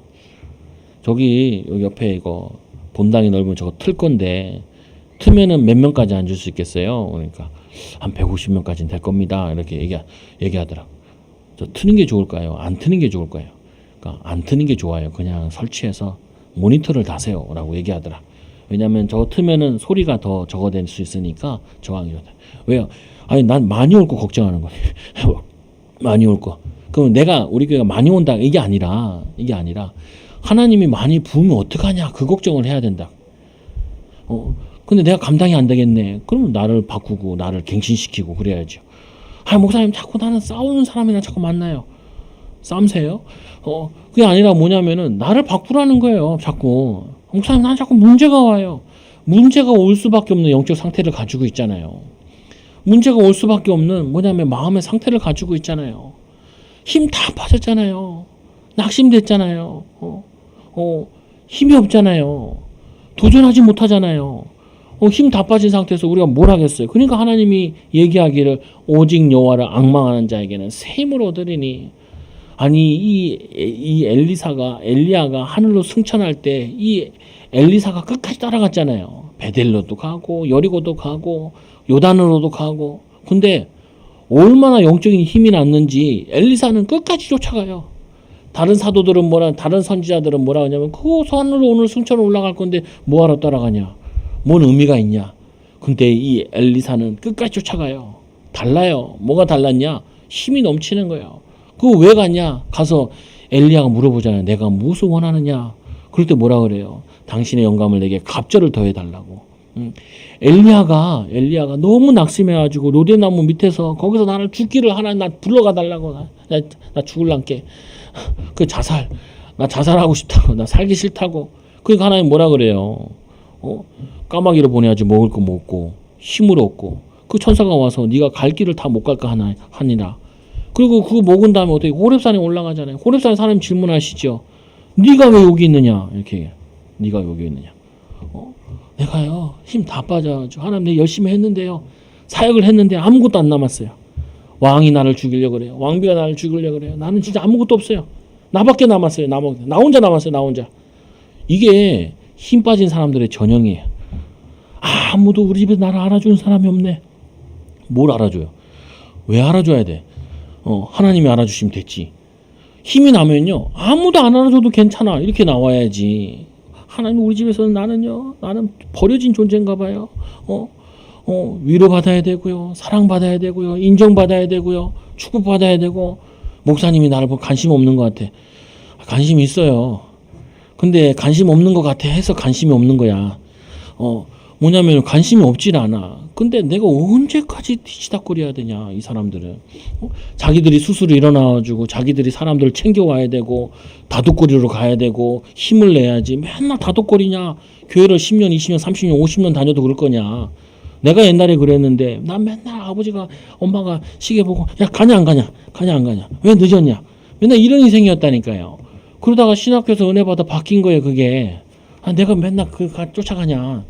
여기 옆에 이거 본당이 넓으면 저거 틀 건데 트면은 몇 명까지 앉을 수 있겠어요? 그러니까 한 150명까지는 될 겁니다. 이렇게 얘기하더라고. 저 트는 게 좋을까요? 안 트는 게 좋을까요? 그러니까 안 트는 게 좋아요. 그냥 설치해서 모니터를 다세요 라고 얘기하더라. 왜냐하면 저거 트면은 소리가 더 적어낼 수 있으니까 저항이 좋다. 왜요? 아니 난 많이 올 거 걱정하는 거네. 많이 올 거. 그럼 우리 교회가 많이 온다 이게 아니라 하나님이 많이 부으면 어떡하냐 그 걱정을 해야 된다. 근데 내가 감당이 안 되겠네. 그러면 나를 바꾸고 나를 갱신시키고 그래야죠. 목사님 자꾸 나는 싸우는 사람이랑 자꾸 만나요. 싸움세요? 그게 아니라 뭐냐면은 나를 바꾸라는 거예요. 자꾸. 목사님 난 자꾸 문제가 와요. 문제가 올 수밖에 없는 영적 상태를 가지고 있잖아요. 문제가 올 수밖에 없는 뭐냐면 마음의 상태를 가지고 있잖아요. 힘 다 빠졌잖아요. 낙심됐잖아요. 힘이 없잖아요. 도전하지 못하잖아요. 힘 다 빠진 상태에서 우리가 뭘 하겠어요. 그러니까 하나님이 얘기하기를 오직 여호와를 앙망하는 자에게는 새 힘을 얻으리니. 아니 이 엘리야가 하늘로 승천할 때 이 엘리사가 끝까지 따라갔잖아요. 베델로도 가고 여리고도 가고 요단으로도 가고. 근데 얼마나 영적인 힘이 났는지 엘리사는 끝까지 쫓아가요. 다른 사도들은 다른 선지자들은 뭐라 하냐면 그 산으로 오늘 승천을 올라갈 건데 뭐하러 따라가냐. 뭔 의미가 있냐. 근데 이 엘리사는 끝까지 쫓아가요. 달라요. 뭐가 달랐냐. 힘이 넘치는 거예요. 그거 왜 갔냐. 가서 엘리야가 물어보잖아요. 내가 무엇을 원하느냐. 그럴 때 뭐라 그래요. 당신의 영감을 내게 갑절을 더해달라고. 엘리야가 너무 낙심해가지고 로데나무 밑에서 거기서 나를 죽기를 하나님 나 불러가 달라고. 나 죽을란께. 그 나 자살하고 싶다고. 나 살기 싫다고. 그러니까 하나님 뭐라 그래요. 까마귀를 보내야지 먹을 거 먹고 힘을 얻고 그 천사가 와서 네가 갈 길을 다 못 갈까 하니라. 그리고 그거 먹은 다음에 어떻게 호렙산에 올라가잖아요. 호렙산에 사람이 질문하시죠. 네가 왜 여기 있느냐 이렇게. 네가 여기 있느냐. 내가요 힘 다 빠져가지고 하나님 내가 열심히 했는데요. 사역을 했는데 아무것도 안 남았어요. 왕이 나를 죽이려고 그래요. 왕비가 나를 죽이려고 그래요. 나는 진짜 아무것도 없어요. 나밖에 남았어요. 나 혼자 남았어요. 나 혼자. 이게 힘 빠진 사람들의 전형이에요. 아무도 우리 집에 나를 알아주는 사람이 없네. 뭘 알아줘요? 왜 알아줘야 돼? 하나님이 알아주시면 됐지. 힘이 나면요 아무도 안 알아줘도 괜찮아 이렇게 나와야지. 하나님 우리 집에서는 나는 버려진 존재인가 봐요. 위로받아야 되고요. 사랑받아야 되고요. 인정받아야 되고요. 축복받아야 되고. 목사님이 나를 보고 관심 없는 것 같아. 관심 있어요. 근데 관심 없는 것 같아 해서 관심이 없는 거야. 뭐냐면 관심이 없질 않아. 근데 내가 언제까지 뒤치다거려야 되냐 이 사람들은. 자기들이 스스로 일어나가지고 자기들이 사람들을 챙겨와야 되고 다독거리로 가야 되고 힘을 내야지. 맨날 다독거리냐. 교회를 10년 20년 30년 50년 다녀도 그럴 거냐. 내가 옛날에 그랬는데 난 맨날 아버지가 엄마가 시계 보고 야 가냐 안 가냐 왜 늦었냐 맨날 이런 인생이었다니까요. 그러다가 신학교에서 은혜 받아 바뀐 거예요. 그게 내가 맨날 쫓아가냐.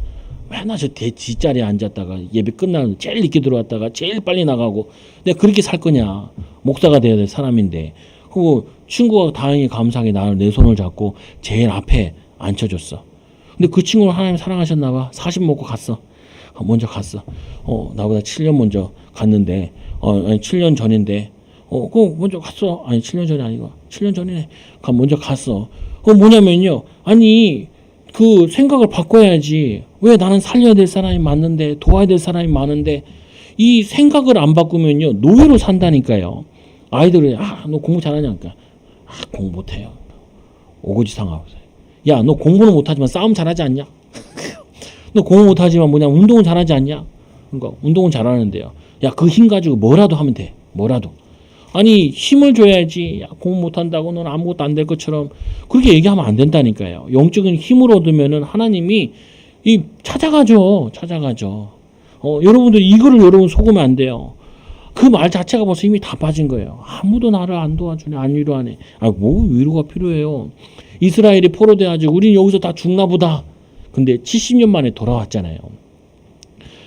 맨날 저 뒷자리에 앉았다가 예배 끝나면 제일 늦게 들어왔다가 제일 빨리 나가고 내가 그렇게 살 거냐. 목사가 돼야 될 사람인데. 그리고 친구가 다행히 감사하게 나를 내 손을 잡고 제일 앞에 앉혀줬어. 근데 그 친구를 하나님 사랑하셨나 봐. 40 먹고 갔어. 먼저 갔어. 나보다 7년 먼저 갔는데, 아니 7년 전인데, 그거 먼저 갔어. 아니 7년 전이 아니고 7년 전이네. 먼저 갔어. 뭐냐면요. 아니 그 생각을 바꿔야지. 왜 나는 살려야 될 사람이 많은데 도와야 될 사람이 많은데 이 생각을 안 바꾸면요 노예로 산다니까요. 아이들은 너 공부 잘하냐? 그러니까 공부 못해요. 오고지상하고. 야 너 공부는 못하지만 싸움 잘하지 않냐? 너 공부 못하지만 운동은 잘하지 않냐? 그러니까 운동은 잘하는데요. 야 그 힘 가지고 뭐라도 하면 돼. 뭐라도. 아니 힘을 줘야지. 야 공부 못한다고 넌 아무것도 안 될 것처럼 그렇게 얘기하면 안 된다니까요. 영적인 힘을 얻으면은 하나님이 찾아가죠. 여러분들 이거를 여러분 속으면 안 돼요. 그 말 자체가 벌써 힘이 다 빠진 거예요. 아무도 나를 안 도와주네, 안 위로하네. 뭐 위로가 필요해요. 이스라엘이 포로돼가지고 우린 여기서 다 죽나 보다. 근데 70년 만에 돌아왔잖아요.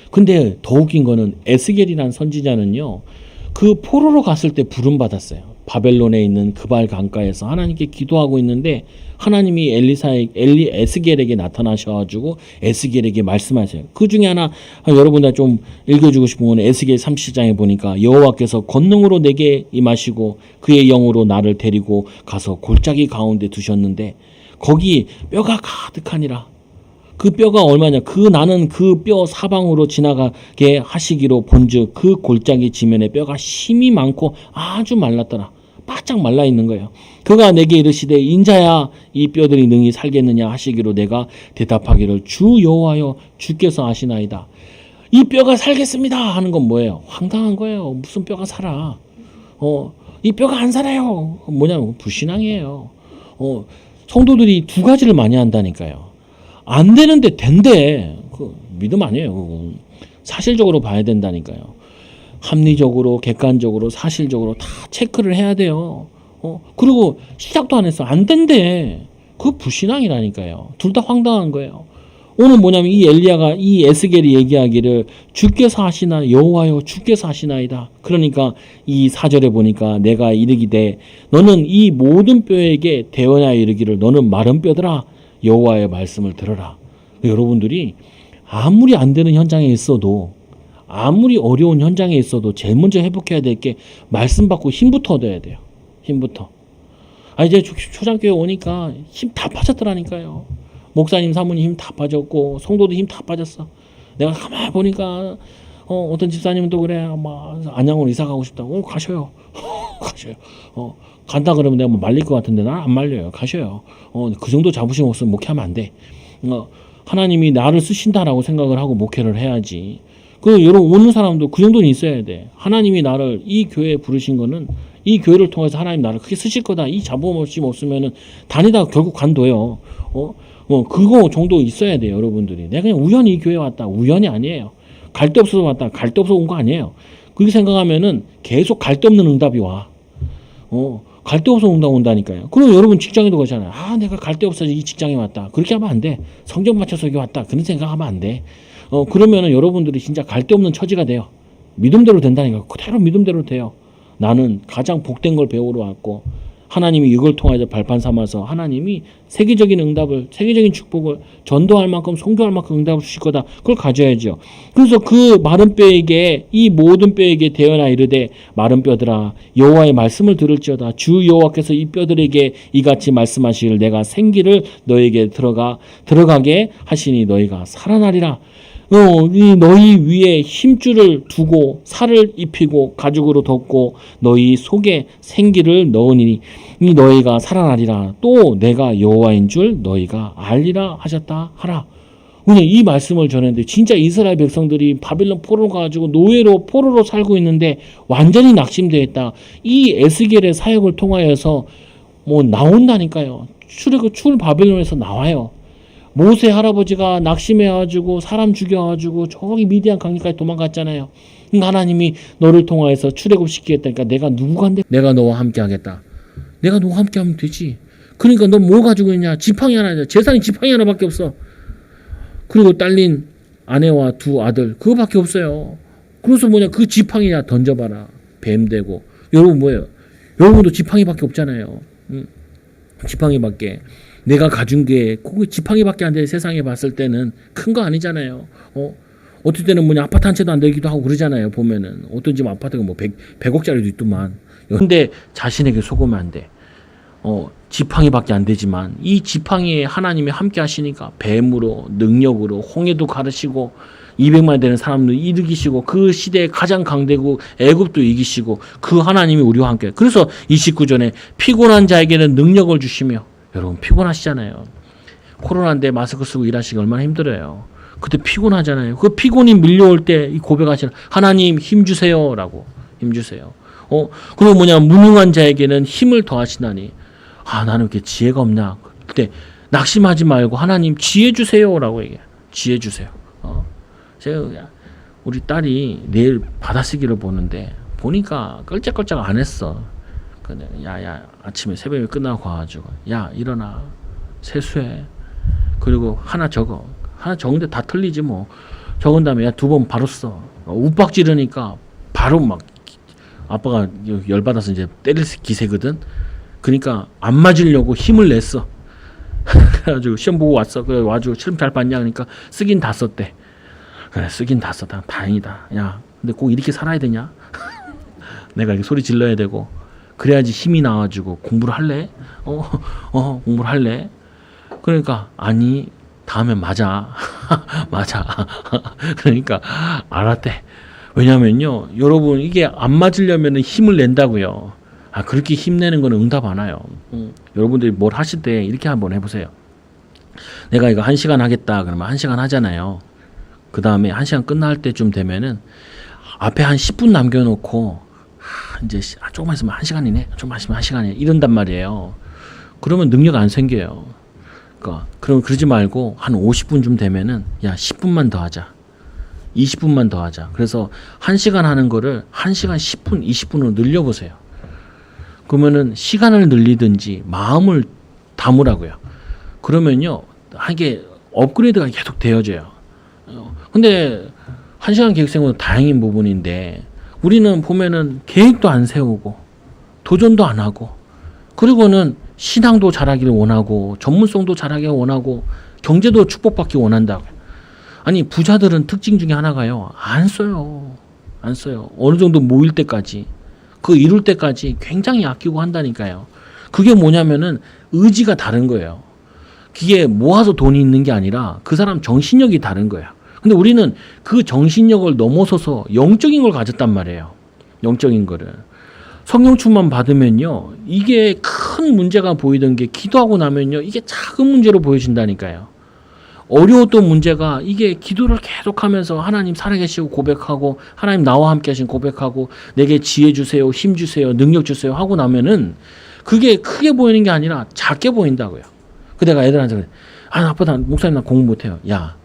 근데 더 웃긴 거는 에스겔이라는 선지자는요. 그 포로로 갔을 때 부름 받았어요. 바벨론에 있는 그발 강가에서 하나님께 기도하고 있는데 하나님이 에스겔에게 나타나셔가지고 에스겔에게 말씀하세요. 그 중에 하나 여러분들 좀 읽어주고 싶은 거는 에스겔 37장에 보니까 여호와께서 권능으로 내게 임하시고 그의 영으로 나를 데리고 가서 골짜기 가운데 두셨는데 거기 뼈가 가득하니라. 그 뼈가 얼마냐? 나는 그 뼈 사방으로 지나가게 하시기로 본즉 그 골짜기 지면에 뼈가 힘이 많고 아주 말랐더라. 바짝 말라 있는 거예요. 그가 내게 이르시되 인자야 이 뼈들이 능히 살겠느냐 하시기로 내가 대답하기를 주 여호와여 주께서 아시나이다. 이 뼈가 살겠습니다 하는 건 뭐예요? 황당한 거예요. 무슨 뼈가 살아? 이 뼈가 안 살아요. 뭐냐면 불신앙이에요. 성도들이 두 가지를 많이 한다니까요. 안 되는데 된대. 그 믿음 아니에요. 그건. 사실적으로 봐야 된다니까요. 합리적으로, 객관적으로, 사실적으로 다 체크를 해야 돼요. 그리고 시작도 안 했어. 안 된대. 그거 불신앙이라니까요. 둘 다 황당한 거예요. 오늘 뭐냐면 이 엘리야가 이 에스겔이 얘기하기를 주께서 하시나 여호와여 주께서 하시나이다. 그러니까 이 4절에 보니까 내가 이르기되 너는 이 모든 뼈에게 대언하여 이르기를 너는 마른 뼈들아 여호와의 말씀을 들어라. 여러분들이 아무리 안 되는 현장에 있어도 아무리 어려운 현장에 있어도 제일 먼저 회복해야 될 게 말씀 받고 힘부터 얻어야 돼요. 힘부터. 이제 초장교회 오니까 힘 다 빠졌더라니까요. 목사님 사모님 힘 다 빠졌고 성도도 힘 다 빠졌어. 내가 가만히 보니까 어떤 집사님은 또 그래. 막 안양으로 이사 가고 싶다고. 가셔요. 가셔요. 간다 그러면 내가 뭐 말릴 것 같은데 난 안 말려요. 가셔요. 그 정도 자부심 없으면 목회하면 안 돼. 하나님이 나를 쓰신다라고 생각을 하고 목회를 해야지. 여러분 오는 사람도 그 정도는 있어야 돼. 하나님이 나를 이 교회에 부르신 거는 이 교회를 통해서 하나님 나를 크게 쓰실 거다. 이 자부심 없으면은 다니다가 결국 관둬요. 그거 정도 있어야 돼요, 여러분들이. 내가 그냥 우연히 이 교회에 왔다. 우연이 아니에요. 갈 데 없어서 왔다. 갈 데 없어서 온 거 아니에요. 그렇게 생각하면은 계속 갈 데 없는 응답이 와. 갈 데 없어서 응답 온다니까요. 그럼 여러분 직장에도 그러잖아요. 내가 갈 데 없어서 이 직장에 왔다. 그렇게 하면 안 돼. 성경 맞춰서 여기 왔다. 그런 생각하면 안 돼. 그러면은 여러분들이 진짜 갈 데 없는 처지가 돼요. 믿음대로 된다니까. 그대로 믿음대로 돼요. 나는 가장 복된 걸 배우러 왔고 하나님이 이걸 통해서 발판 삼아서 하나님이 세계적인 응답을, 세계적인 축복을 전도할 만큼 선교할 만큼 응답을 주실 거다. 그걸 가져야죠. 그래서 그 마른 뼈에게 이 모든 뼈에게 대언하여 이르되 마른 뼈들아 여호와의 말씀을 들을지어다. 주 여호와께서 이 뼈들에게 이같이 말씀하시기를 내가 생기를 너에게 들어가게 하시니 너희가 살아나리라. 이 너희 위에 힘줄을 두고 살을 입히고 가죽으로 덮고 너희 속에 생기를 넣으니 이 너희가 살아나리라. 또 내가 여호와인 줄 너희가 알리라 하셨다 하라. 그냥 이 말씀을 전했는데 진짜 이스라엘 백성들이 바빌론 포로로 가지고 노예로 포로로 살고 있는데 완전히 낙심되어 있다. 이 에스겔의 사역을 통하여서 나온다니까요. 출 바빌론에서 나와요. 모세 할아버지가 낙심해가지고 사람 죽여가지고 저기 미디안 강리까지 도망갔잖아요. 하나님이 너를 통하여서 출애굽시키겠다니까 내가 누구한테 내가 너와 함께 하겠다. 내가 너와 함께 하면 되지. 그러니까 너 뭐 가지고 있냐? 지팡이 하나냐? 재산이 지팡이 하나밖에 없어. 그리고 딸린 아내와 두 아들 그거밖에 없어요. 그래서 그 지팡이냐 던져봐라. 뱀 되고. 여러분 뭐예요? 여러분도 지팡이밖에 없잖아요. 지팡이밖에. 내가 가진 게 꼭 지팡이밖에 안 돼. 세상에 봤을 때는 큰 거 아니잖아요. 어떨 때는 아파트 한 채도 안 되기도 하고 그러잖아요. 보면은 어떤 집 아파트가 100억짜리도 있더만. 근데 자신에게 속으면 안 돼. 지팡이밖에 안 되지만 이 지팡이에 하나님이 함께 하시니까 뱀으로 능력으로 홍해도 가르시고 200만 되는 사람도 이기시고 그 시대에 가장 강대국 애굽도 이기시고 그 하나님이 우리와 함께. 그래서 29절에 피곤한 자에게는 능력을 주시며. 여러분 피곤하시잖아요. 코로나인데 마스크 쓰고 일하시기 얼마나 힘들어요. 그때 피곤하잖아요. 그 피곤이 밀려올 때 이 고백하시는 하나님 힘 주세요라고. 힘 주세요. 그리고 무능한 자에게는 힘을 더하시나니 나는 왜 이렇게 지혜가 없냐. 그때 낙심하지 말고 하나님 지혜 주세요라고 얘기해요. 지혜 주세요. 제가 우리 딸이 내일 받아쓰기를 보는데 보니까 끌짝끌짝 안 했어. 야 아침에 새벽에 끝나고 가가지고 야 일어나 세수해. 그리고 하나 적어. 하나 적은데 다 틀리지 뭐. 적은 다음에 야 2번 바로 써. 욱박 지르니까 바로 막 아빠가 열받아서 이제 때릴 기세거든. 그러니까 안 맞으려고 힘을 냈어. 그래가지고 시험 보고 왔어. 그래 와가지고 시험 잘 봤냐 그러니까 쓰긴 다 썼대. 그래 쓰긴 다 썼다. 다행이다. 야 근데 꼭 이렇게 살아야 되냐? 내가 이렇게 소리 질러야 되고 그래야지 힘이 나와가지고 공부를 할래? 공부를 할래? 그러니까 아니 다음엔 맞아. 맞아. 그러니까 알았대. 왜냐면요, 여러분 이게 안 맞으려면 힘을 낸다고요. 그렇게 힘내는 건 응답 안 와요. 여러분들이 뭘 하실 때 이렇게 한번 해보세요. 내가 이거 1시간 하겠다 그러면 1시간 하잖아요. 그 다음에 1시간 끝날 때쯤 되면은 앞에 한 10분 남겨놓고 이제 조금만 있으면 1시간이네, 조금만 있으면 1시간이네 이런단 말이에요. 그러면 능력 안 생겨요. 그러니까 그럼 그러지 말고 한 50분쯤 되면은 야 10분만 더 하자, 20분만 더 하자. 그래서 1시간 하는 거를 1시간 10분, 20분으로 늘려보세요. 그러면은 시간을 늘리든지 마음을 담으라고요. 그러면요, 이게 업그레이드가 계속 되어져요. 근데 1시간 계획생활은 다행인 부분인데 우리는 보면은 계획도 안 세우고 도전도 안 하고 그리고는 신앙도 잘하기를 원하고 전문성도 잘하기를 원하고 경제도 축복받기 원한다고. 아니 부자들은 특징 중에 하나가요, 안 써요. 안 써요. 어느 정도 모일 때까지, 그 이룰 때까지 굉장히 아끼고 한다니까요. 그게 뭐냐면은 의지가 다른 거예요. 그게 모아서 돈이 있는 게 아니라 그 사람 정신력이 다른 거예요. 근데 우리는 그 정신력을 넘어서서 영적인 걸 가졌단 말이에요. 영적인 거를. 성령 충만 받으면요, 이게 큰 문제가 보이던 게 기도하고 나면요, 이게 작은 문제로 보여진다니까요. 어려웠던 문제가 이게 기도를 계속하면서 하나님 살아계시고 고백하고 하나님 나와 함께 하신 고백하고 내게 지혜 주세요, 힘 주세요, 능력 주세요 하고 나면은 그게 크게 보이는 게 아니라 작게 보인다고요. 그 내가 애들한테 그래. 나쁘다. 목사님 나 공부 못해요. 야,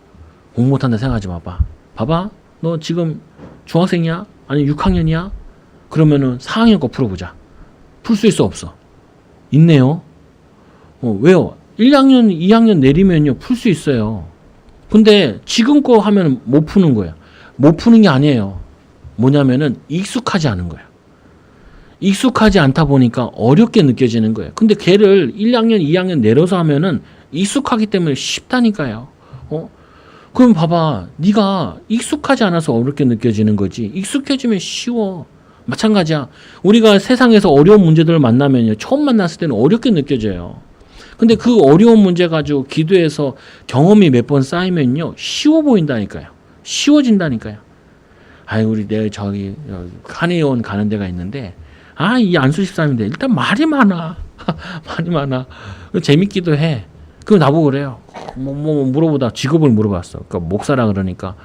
공부 못한다 생각하지 마봐. 봐봐. 너 지금 중학생이야? 아니 6학년이야? 그러면은 4학년 거 풀어보자. 풀 수 있어 없어? 있네요. 왜요? 1학년, 2학년 내리면요 풀 수 있어요. 근데 지금 거 하면 못 푸는 거예요. 못 푸는 게 아니에요. 뭐냐면은 익숙하지 않은 거예요. 익숙하지 않다 보니까 어렵게 느껴지는 거예요. 근데 걔를 1학년, 2학년 내려서 하면은 익숙하기 때문에 쉽다니까요. 그럼 봐봐. 네가 익숙하지 않아서 어렵게 느껴지는 거지. 익숙해지면 쉬워. 마찬가지야. 우리가 세상에서 어려운 문제들을 만나면요, 처음 만났을 때는 어렵게 느껴져요. 근데 그 어려운 문제 가지고 기도해서 경험이 몇 번 쌓이면요, 쉬워 보인다니까요. 쉬워진다니까요. 우리 내일 저기 한의원 가는 데가 있는데, 이 안수 집사님인데 일단 말이 많아. 말이 많아. 재밌기도 해. 그럼 나보고 그래요. 물어보다 직업을 물어봤어. 그러니까 목사라 그러니까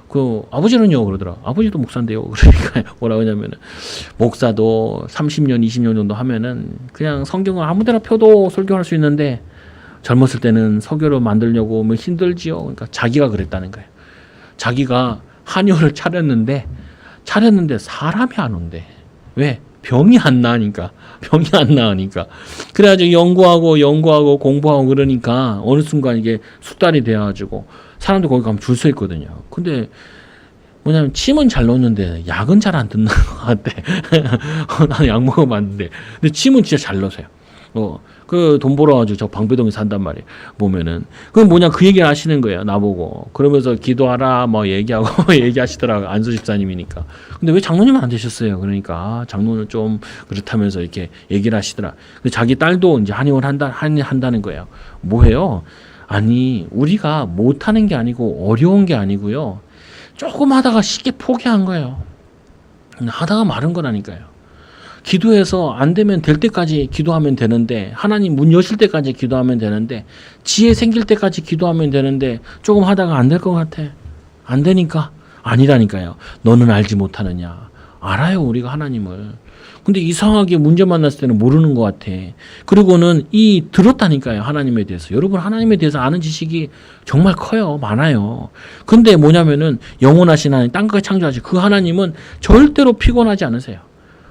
그 아버지는요 그러더라. 아버지도 목사인데요. 그러니까 뭐라고 하냐면은 목사도 30년, 20년 정도 하면은 그냥 성경을 아무데나 펴도 설교할 수 있는데 젊었을 때는 설교를 만들려고 뭐 힘들지요. 그러니까 자기가 그랬다는 거예요. 자기가 한의원을 차렸는데 사람이 안 온대. 왜? 병이 안 나으니까. 병이 안 나으니까. 그래가지고 연구하고 공부하고 그러니까 어느 순간 이게 숙달이 돼가지고 사람들 거기 가면 줄 서 있거든요. 근데 뭐냐면 침은 잘 넣는데 약은 잘 안 듣는 것 같대. 나는 약 먹어봤는데. 근데 침은 진짜 잘 넣으세요. 그 돈 벌어가지고 저 방배동에 산단 말이에요. 보면은. 그건 뭐냐, 그 얘기를 하시는 거예요. 나보고. 그러면서 기도하라, 뭐 얘기하고, 얘기하시더라고요. 안수 집사님이니까. 근데 왜 장로님은 안 되셨어요? 그러니까, 장로는 좀 그렇다면서 이렇게 얘기를 하시더라. 근데 자기 딸도 이제 한의원 한다는 거예요. 뭐예요? 아니, 우리가 못하는 게 아니고, 어려운 게 아니고요. 조금 하다가 쉽게 포기한 거예요. 하다가 마른 거라니까요. 기도해서 안 되면 될 때까지 기도하면 되는데, 하나님 문 여실 때까지 기도하면 되는데, 지혜 생길 때까지 기도하면 되는데, 조금 하다가 안 될 것 같아. 안 되니까. 아니라니까요. 너는 알지 못하느냐. 알아요, 우리가 하나님을. 근데 이상하게 문제 만났을 때는 모르는 것 같아. 그리고는 들었다니까요, 하나님에 대해서. 여러분, 하나님에 대해서 아는 지식이 정말 커요. 많아요. 근데 뭐냐면은, 영원하신 하나님, 땅과 창조하신 그 하나님은 절대로 피곤하지 않으세요.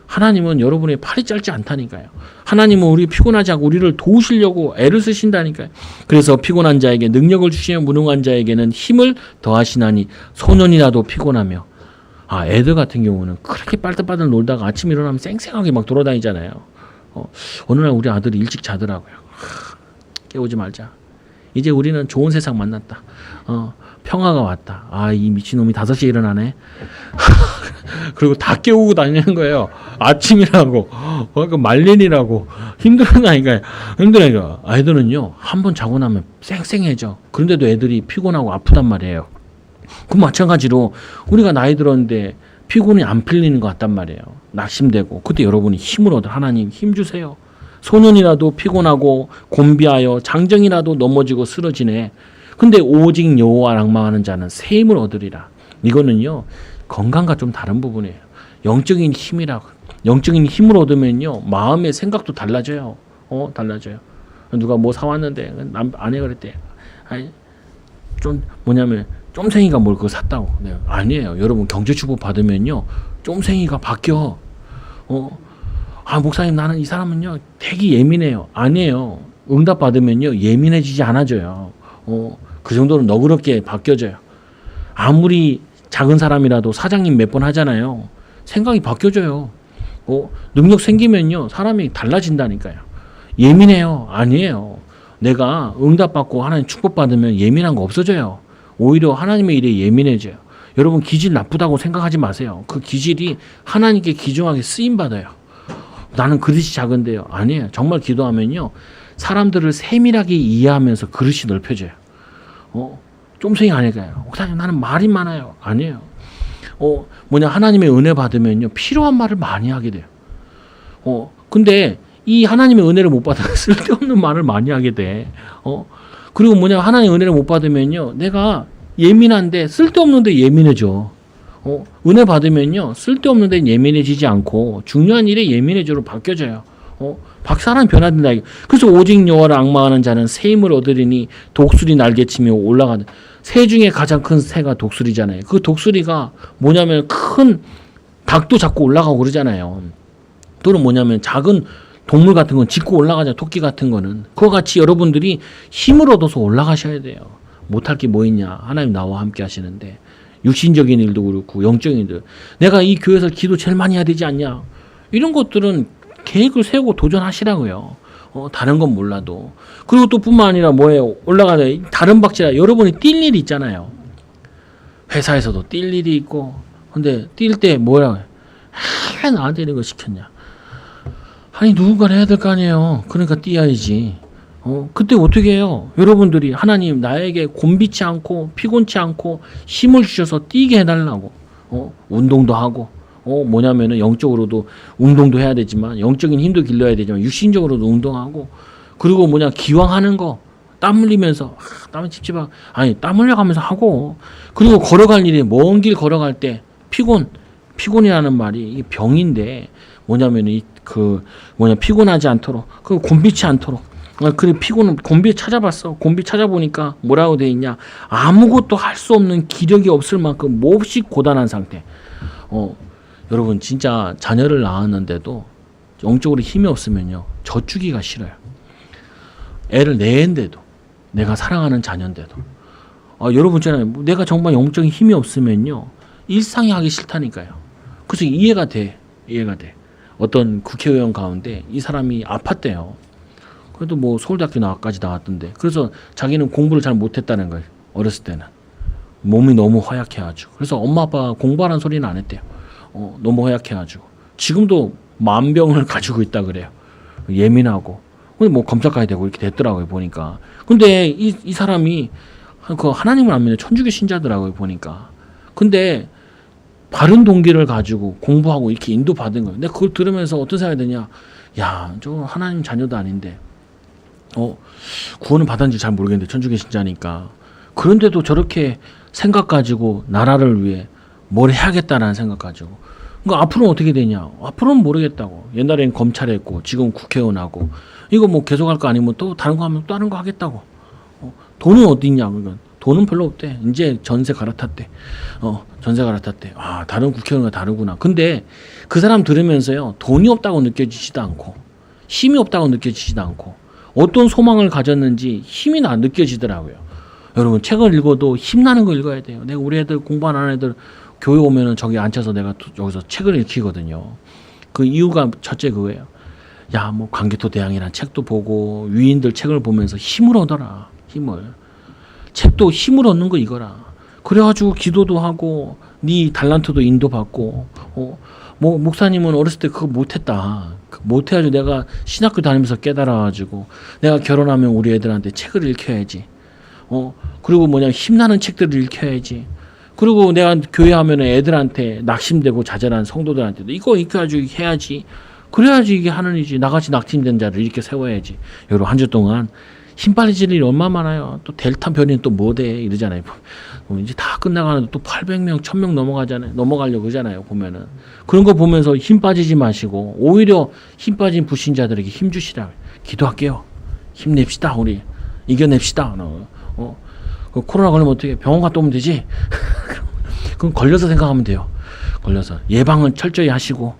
하나님은 여러분의 팔이 짧지 않다니까요. 하나님은 우리 피곤하지 않고 우리를 도우시려고 애를 쓰신다니까요. 그래서 피곤한 자에게 능력을 주시며 무능한 자에게는 힘을 더하시나니 소년이라도 피곤하며. 애들 같은 경우는 그렇게 빨들빨들 놀다가 아침 일어나면 쌩쌩하게 막 돌아다니잖아요. 어느 날 우리 아들이 일찍 자더라고요. 깨우지 말자. 이제 우리는 좋은 세상 만났다. 평화가 왔다. 아, 이 미친놈이 5시에 일어나네. 그리고 다 깨우고 다니는 거예요. 아침이라고, 그 말년이라고. 힘들어나니까, 힘들어요. 아이들은요, 한 번 자고 나면 쌩쌩해져. 그런데도 애들이 피곤하고 아프단 말이에요. 그 마찬가지로 우리가 나이 들었는데 피곤이 안 풀리는 것 같단 말이에요. 낙심되고. 그때 여러분이 힘을 얻어. 하나님 힘 주세요. 소년이라도 피곤하고 곤비하여 장정이라도 넘어지고 쓰러지네. 근데 오직 여호와를 앙망하는 자는 새 힘을 얻으리라. 이거는요, 건강과 좀 다른 부분이에요. 영적인 힘이라고. 영적인 힘을 얻으면요, 마음의 생각도 달라져요. 달라져요. 누가 뭐 사왔는데 아내가 그랬대. 아니, 좀 뭐냐면 쫌생이가 뭘 그거 샀다고. 네, 아니에요. 여러분 경제주보 받으면요, 쫌생이가 바뀌어. 목사님, 나는 이 사람은요 되게 예민해요. 아니에요. 응답 받으면요 예민해지지 않아져요. 그 정도는 너그럽게 바뀌어져요. 아무리 작은 사람이라도 사장님 몇 번 하잖아요. 생각이 바뀌어져요. 능력 생기면요 사람이 달라진다니까요. 예민해요. 아니에요. 내가 응답 받고 하나님 축복 받으면 예민한 거 없어져요. 오히려 하나님의 일에 예민해져요. 여러분 기질 나쁘다고 생각하지 마세요. 그 기질이 하나님께 귀중하게 쓰임 받아요. 나는 그릇이 작은데요. 아니에요. 정말 기도하면요 사람들을 세밀하게 이해하면서 그릇이 넓혀져요. 쫌생이 아닐까요? 목사님, 나는 말이 많아요. 아니에요. 하나님의 은혜 받으면요 필요한 말을 많이 하게 돼요. 근데 이 하나님의 은혜를 못 받으면 쓸데없는 말을 많이 하게 돼. 그리고 하나님의 은혜를 못 받으면요 내가 예민한데 쓸데없는데 예민해져. 은혜 받으면요 쓸데없는데 예민해지지 않고 중요한 일에 예민해져로 바뀌어져요. 사람이 변화된다. 그래서 오직 여호와를 앙망하는 자는 새 힘을 얻으리니 독수리 날개치며 올라가는. 새 중에 가장 큰 새가 독수리잖아요. 그 독수리가 뭐냐면 큰 닭도 잡고 올라가고 그러잖아요. 또는 작은 동물 같은 건 짚고 올라가잖아요. 토끼 같은 거는. 그와 같이 여러분들이 힘을 얻어서 올라가셔야 돼요. 못할 게 뭐 있냐. 하나님 나와 함께 하시는데. 육신적인 일도 그렇고 영적인 일도. 내가 이 교회에서 기도 제일 많이 해야 되지 않냐. 이런 것들은 계획을 세우고 도전하시라고요. 다른 건 몰라도. 그리고 또 뿐만 아니라 뭐예요. 올라가다 다른 박지라 여러분이 뛸 일이 있잖아요. 회사에서도 뛸 일이 있고. 근데 뛸 때 뭐라고 해. 왜 나한테 이런 거 시켰냐. 아니 누군가 해야 될 거 아니에요. 그러니까 뛰어야지. 그때 어떻게 해요? 여러분들이 하나님 나에게 곤비치 않고 피곤치 않고 힘을 주셔서 뛰게 해달라고. 운동도 하고. 영적으로도 운동도 해야 되지만 영적인 힘도 길러야 되지만 육신적으로도 운동하고. 그리고 기왕하는 거 땀 흘리면서 땀을 찝찝하고 땀 흘려가면서 하고. 그리고 걸어갈 일에 먼 길 걸어갈 때 피곤이라는 말이 이게 병인데 피곤하지 않도록 그 곤비치 않도록. 그래 곤비 찾아봤어. 곤비 찾아보니까 뭐라고 돼 있냐. 아무것도 할 수 없는 기력이 없을 만큼 몹시 고단한 상태. 여러분 진짜 자녀를 낳았는데도 영적으로 힘이 없으면요 젖주기가 싫어요. 애를 낳은데도 내가 사랑하는 자녀인데도 여러분 있잖아요. 내가 정말 영적인 힘이 없으면요 일상이 하기 싫다니까요. 그래서 이해가 돼. 어떤 국회의원 가운데 이 사람이 아팠대요. 그래도 서울대학교까지 나왔던데. 그래서 자기는 공부를 잘 못했다는 거예요. 어렸을 때는 몸이 너무 허약해가지고. 그래서 엄마 아빠가 공부하라는 소리는 안 했대요. 너무 허약해가지고. 지금도 만병을 가지고 있다 그래요. 예민하고. 검사 가야 되고 이렇게 됐더라고요 보니까. 근데 이 사람이 그 하나님을 안 믿는 천주교 신자더라고요 보니까. 근데 바른 동기를 가지고 공부하고 이렇게 인도받은 거예요. 근데 그걸 들으면서 어떤 생각이 드냐. 야, 저 하나님 자녀도 아닌데 구원을 받았는지 잘 모르겠는데 천주교 신자니까. 그런데도 저렇게 생각 가지고 나라를 위해 뭘 해야겠다라는 생각 가지고. 그러니까 앞으로는 어떻게 되냐. 앞으로는 모르겠다고. 옛날에는 검찰했고 지금 국회의원하고. 이거 계속 할 거 아니면 또 다른 거 하면 또 다른 거 하겠다고. 돈은 어디 있냐. 그러니까 돈은 별로 없대. 이제 전세 갈아탔대. 다른 국회의원과 다르구나. 근데 그 사람 들으면서요 돈이 없다고 느껴지지도 않고 힘이 없다고 느껴지지도 않고 어떤 소망을 가졌는지 힘이 느껴지더라고요. 여러분 책을 읽어도 힘나는 거 읽어야 돼요. 내가 우리 애들 공부 안 하는 애들 교회 오면은 저기 앉혀서 내가 여기서 책을 읽히거든요. 그 이유가 첫째 그거예요. 야, 광개토 대왕이란 책도 보고 위인들 책을 보면서 힘을 얻어라. 힘을. 책도 힘을 얻는 거 이거라. 그래가지고 기도도 하고 네 달란트도 인도받고 뭐 목사님은 어렸을 때 그거 못했다. 못해가지고 내가 신학교 다니면서 깨달아가지고 내가 결혼하면 우리 애들한테 책을 읽혀야지. 그리고 힘나는 책들을 읽혀야지. 그리고 내가 교회 하면 애들한테 낙심되고 좌절한 성도들한테도 이거 읽혀가지고 해야지. 그래야지 이게 하느니지. 나같이 낙심된 자를 이렇게 세워야지. 여러분 한 주 동안 힘 빠질 일이 얼마나 많아요. 또 델타 변이는 또 뭐 돼 이러잖아요. 이제 다 끝나가는데 또 800명, 1000명 넘어가려고 그러잖아요. 보면은 그런 거 보면서 힘 빠지지 마시고 오히려 힘 빠진 불신자들에게 힘 주시라. 기도할게요. 힘냅시다. 우리 이겨냅시다. 코로나 걸리면 어떻게 병원 갔다 오면 되지? 그럼 걸려서 생각하면 돼요. 걸려서 예방은 철저히 하시고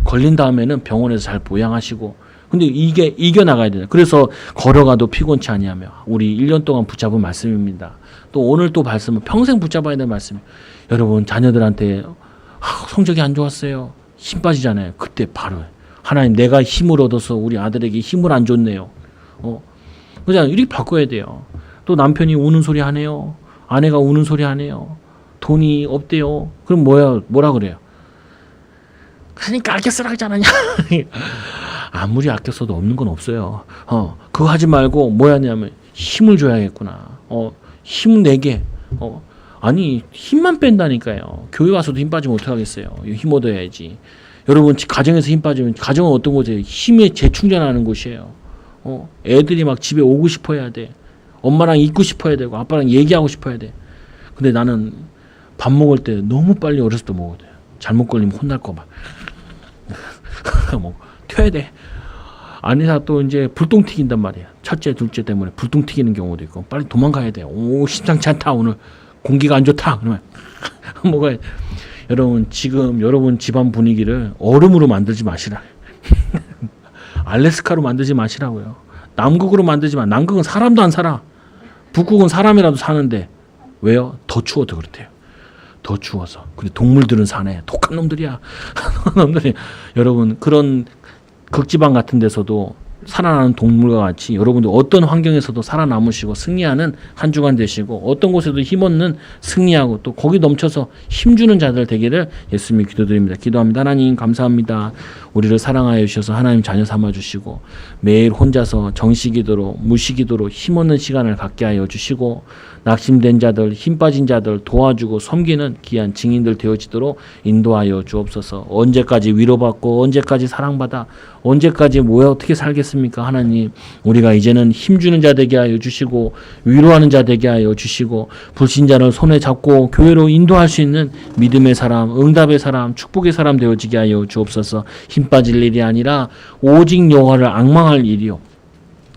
걸린 다음에는 병원에서 잘 보양하시고. 근데 이게 이겨나가야 돼요. 그래서 걸어가도 피곤치 아니하며 우리 1년 동안 붙잡은 말씀입니다. 또 오늘 또 말씀은 평생 붙잡아야 될 말씀이에요. 여러분 자녀들한테 성적이 안 좋았어요. 힘 빠지잖아요. 그때 바로 하나님 내가 힘을 얻어서 우리 아들에게 힘을 안 줬네요. 그냥 이렇게 바꿔야 돼요. 또 남편이 우는 소리 하네요. 아내가 우는 소리 하네요. 돈이 없대요. 그럼 뭐라 그래요? 그러니까 아껴 쓰라 하지 않았냐? 아무리 아껴 써도 없는 건 없어요. 그거 하지 말고 뭐냐면 힘을 줘야겠구나. 힘 내게. 아니 힘만 뺀다니까요. 교회 와서도 힘 빠지면 어떡하겠어요. 힘 얻어야지. 여러분 가정에서 힘 빠지면 가정은 어떤 곳이에요? 힘에 재충전하는 곳이에요. 애들이 막 집에 오고 싶어 해야 돼. 엄마랑 있고 싶어야 되고 아빠랑 얘기하고 싶어야 돼. 근데 나는 밥 먹을 때 너무 빨리 어렸을 때 먹어야 돼. 잘못 걸리면 혼날 거 봐. 뭐 튀어야 돼. 아니라 또 이제 불똥 튀긴단 말이야. 첫째, 둘째 때문에 불똥 튀기는 경우도 있고 빨리 도망가야 돼. 오 심상치 않다. 오늘 공기가 안 좋다. 그러면 뭐가 여러분 지금 여러분 집안 분위기를 얼음으로 만들지 마시라. 알래스카로 만들지 마시라고요. 남극으로 만들지 마. 남극은 사람도 안 살아. 북극은 사람이라도 사는데 왜요? 더 추워서 그렇대요. 더 추워서. 근데 동물들은 사네. 독한 놈들이야. 놈들이. 여러분 그런 극지방 같은 데서도 살아나는 동물과 같이 여러분들 어떤 환경에서도 살아남으시고 승리하는 한 주간 되시고 어떤 곳에도 힘없는 승리하고 또 거기 넘쳐서 힘주는 자들 되기를 예수님이 기도드립니다. 기도합니다. 하나님 감사합니다. 우리를 사랑하여 주셔서 하나님 자녀 삼아주시고 매일 혼자서 정시기도로 무시기도로 힘없는 시간을 갖게 하여 주시고 낙심된 자들 힘 빠진 자들 도와주고 섬기는 귀한 증인들 되어지도록 인도하여 주옵소서. 언제까지 위로받고 언제까지 사랑받아 언제까지 어떻게 살겠습니까? 하나님 우리가 이제는 힘주는 자 되게 하여 주시고 위로하는 자 되게 하여 주시고 불신자를 손에 잡고 교회로 인도할 수 있는 믿음의 사람 응답의 사람 축복의 사람 되어지게 하여 주옵소서. 힘 빠질 일이 아니라 오직 여호와를 앙망할 일이요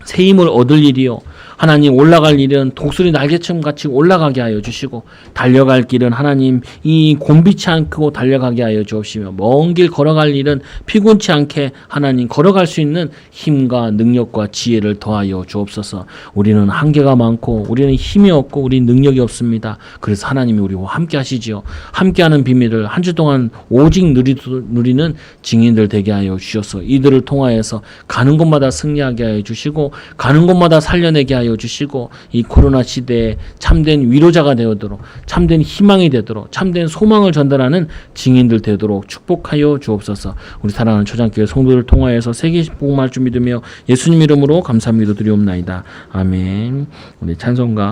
새 힘을 얻을 일이요 하나님 올라갈 일은 독수리 날개처럼 같이 올라가게 하여 주시고 달려갈 길은 하나님 이 곤비치 않고 달려가게 하여 주옵시며 먼 길 걸어갈 일은 피곤치 않게 하나님 걸어갈 수 있는 힘과 능력과 지혜를 더하여 주옵소서. 우리는 한계가 많고 우리는 힘이 없고 우리는 능력이 없습니다. 그래서 하나님이 우리와 함께 하시지요. 함께하는 비밀을 한 주 동안 오직 누리는 증인들 되게 하여 주셔서 이들을 통하여서 가는 곳마다 승리하게 하여 주시고 가는 곳마다 살려내게 하여 주시고 이 코로나 시대에 참된 위로자가 되도록 참된 희망이 되도록 참된 소망을 전달하는 증인들 되도록 축복하여 주옵소서. 우리 사랑하는 초장교회 성도를 통하여서 세계 복음할 줄 믿으며 예수님 이름으로 감사합니다 드리옵나이다. 아멘. 우리 찬송가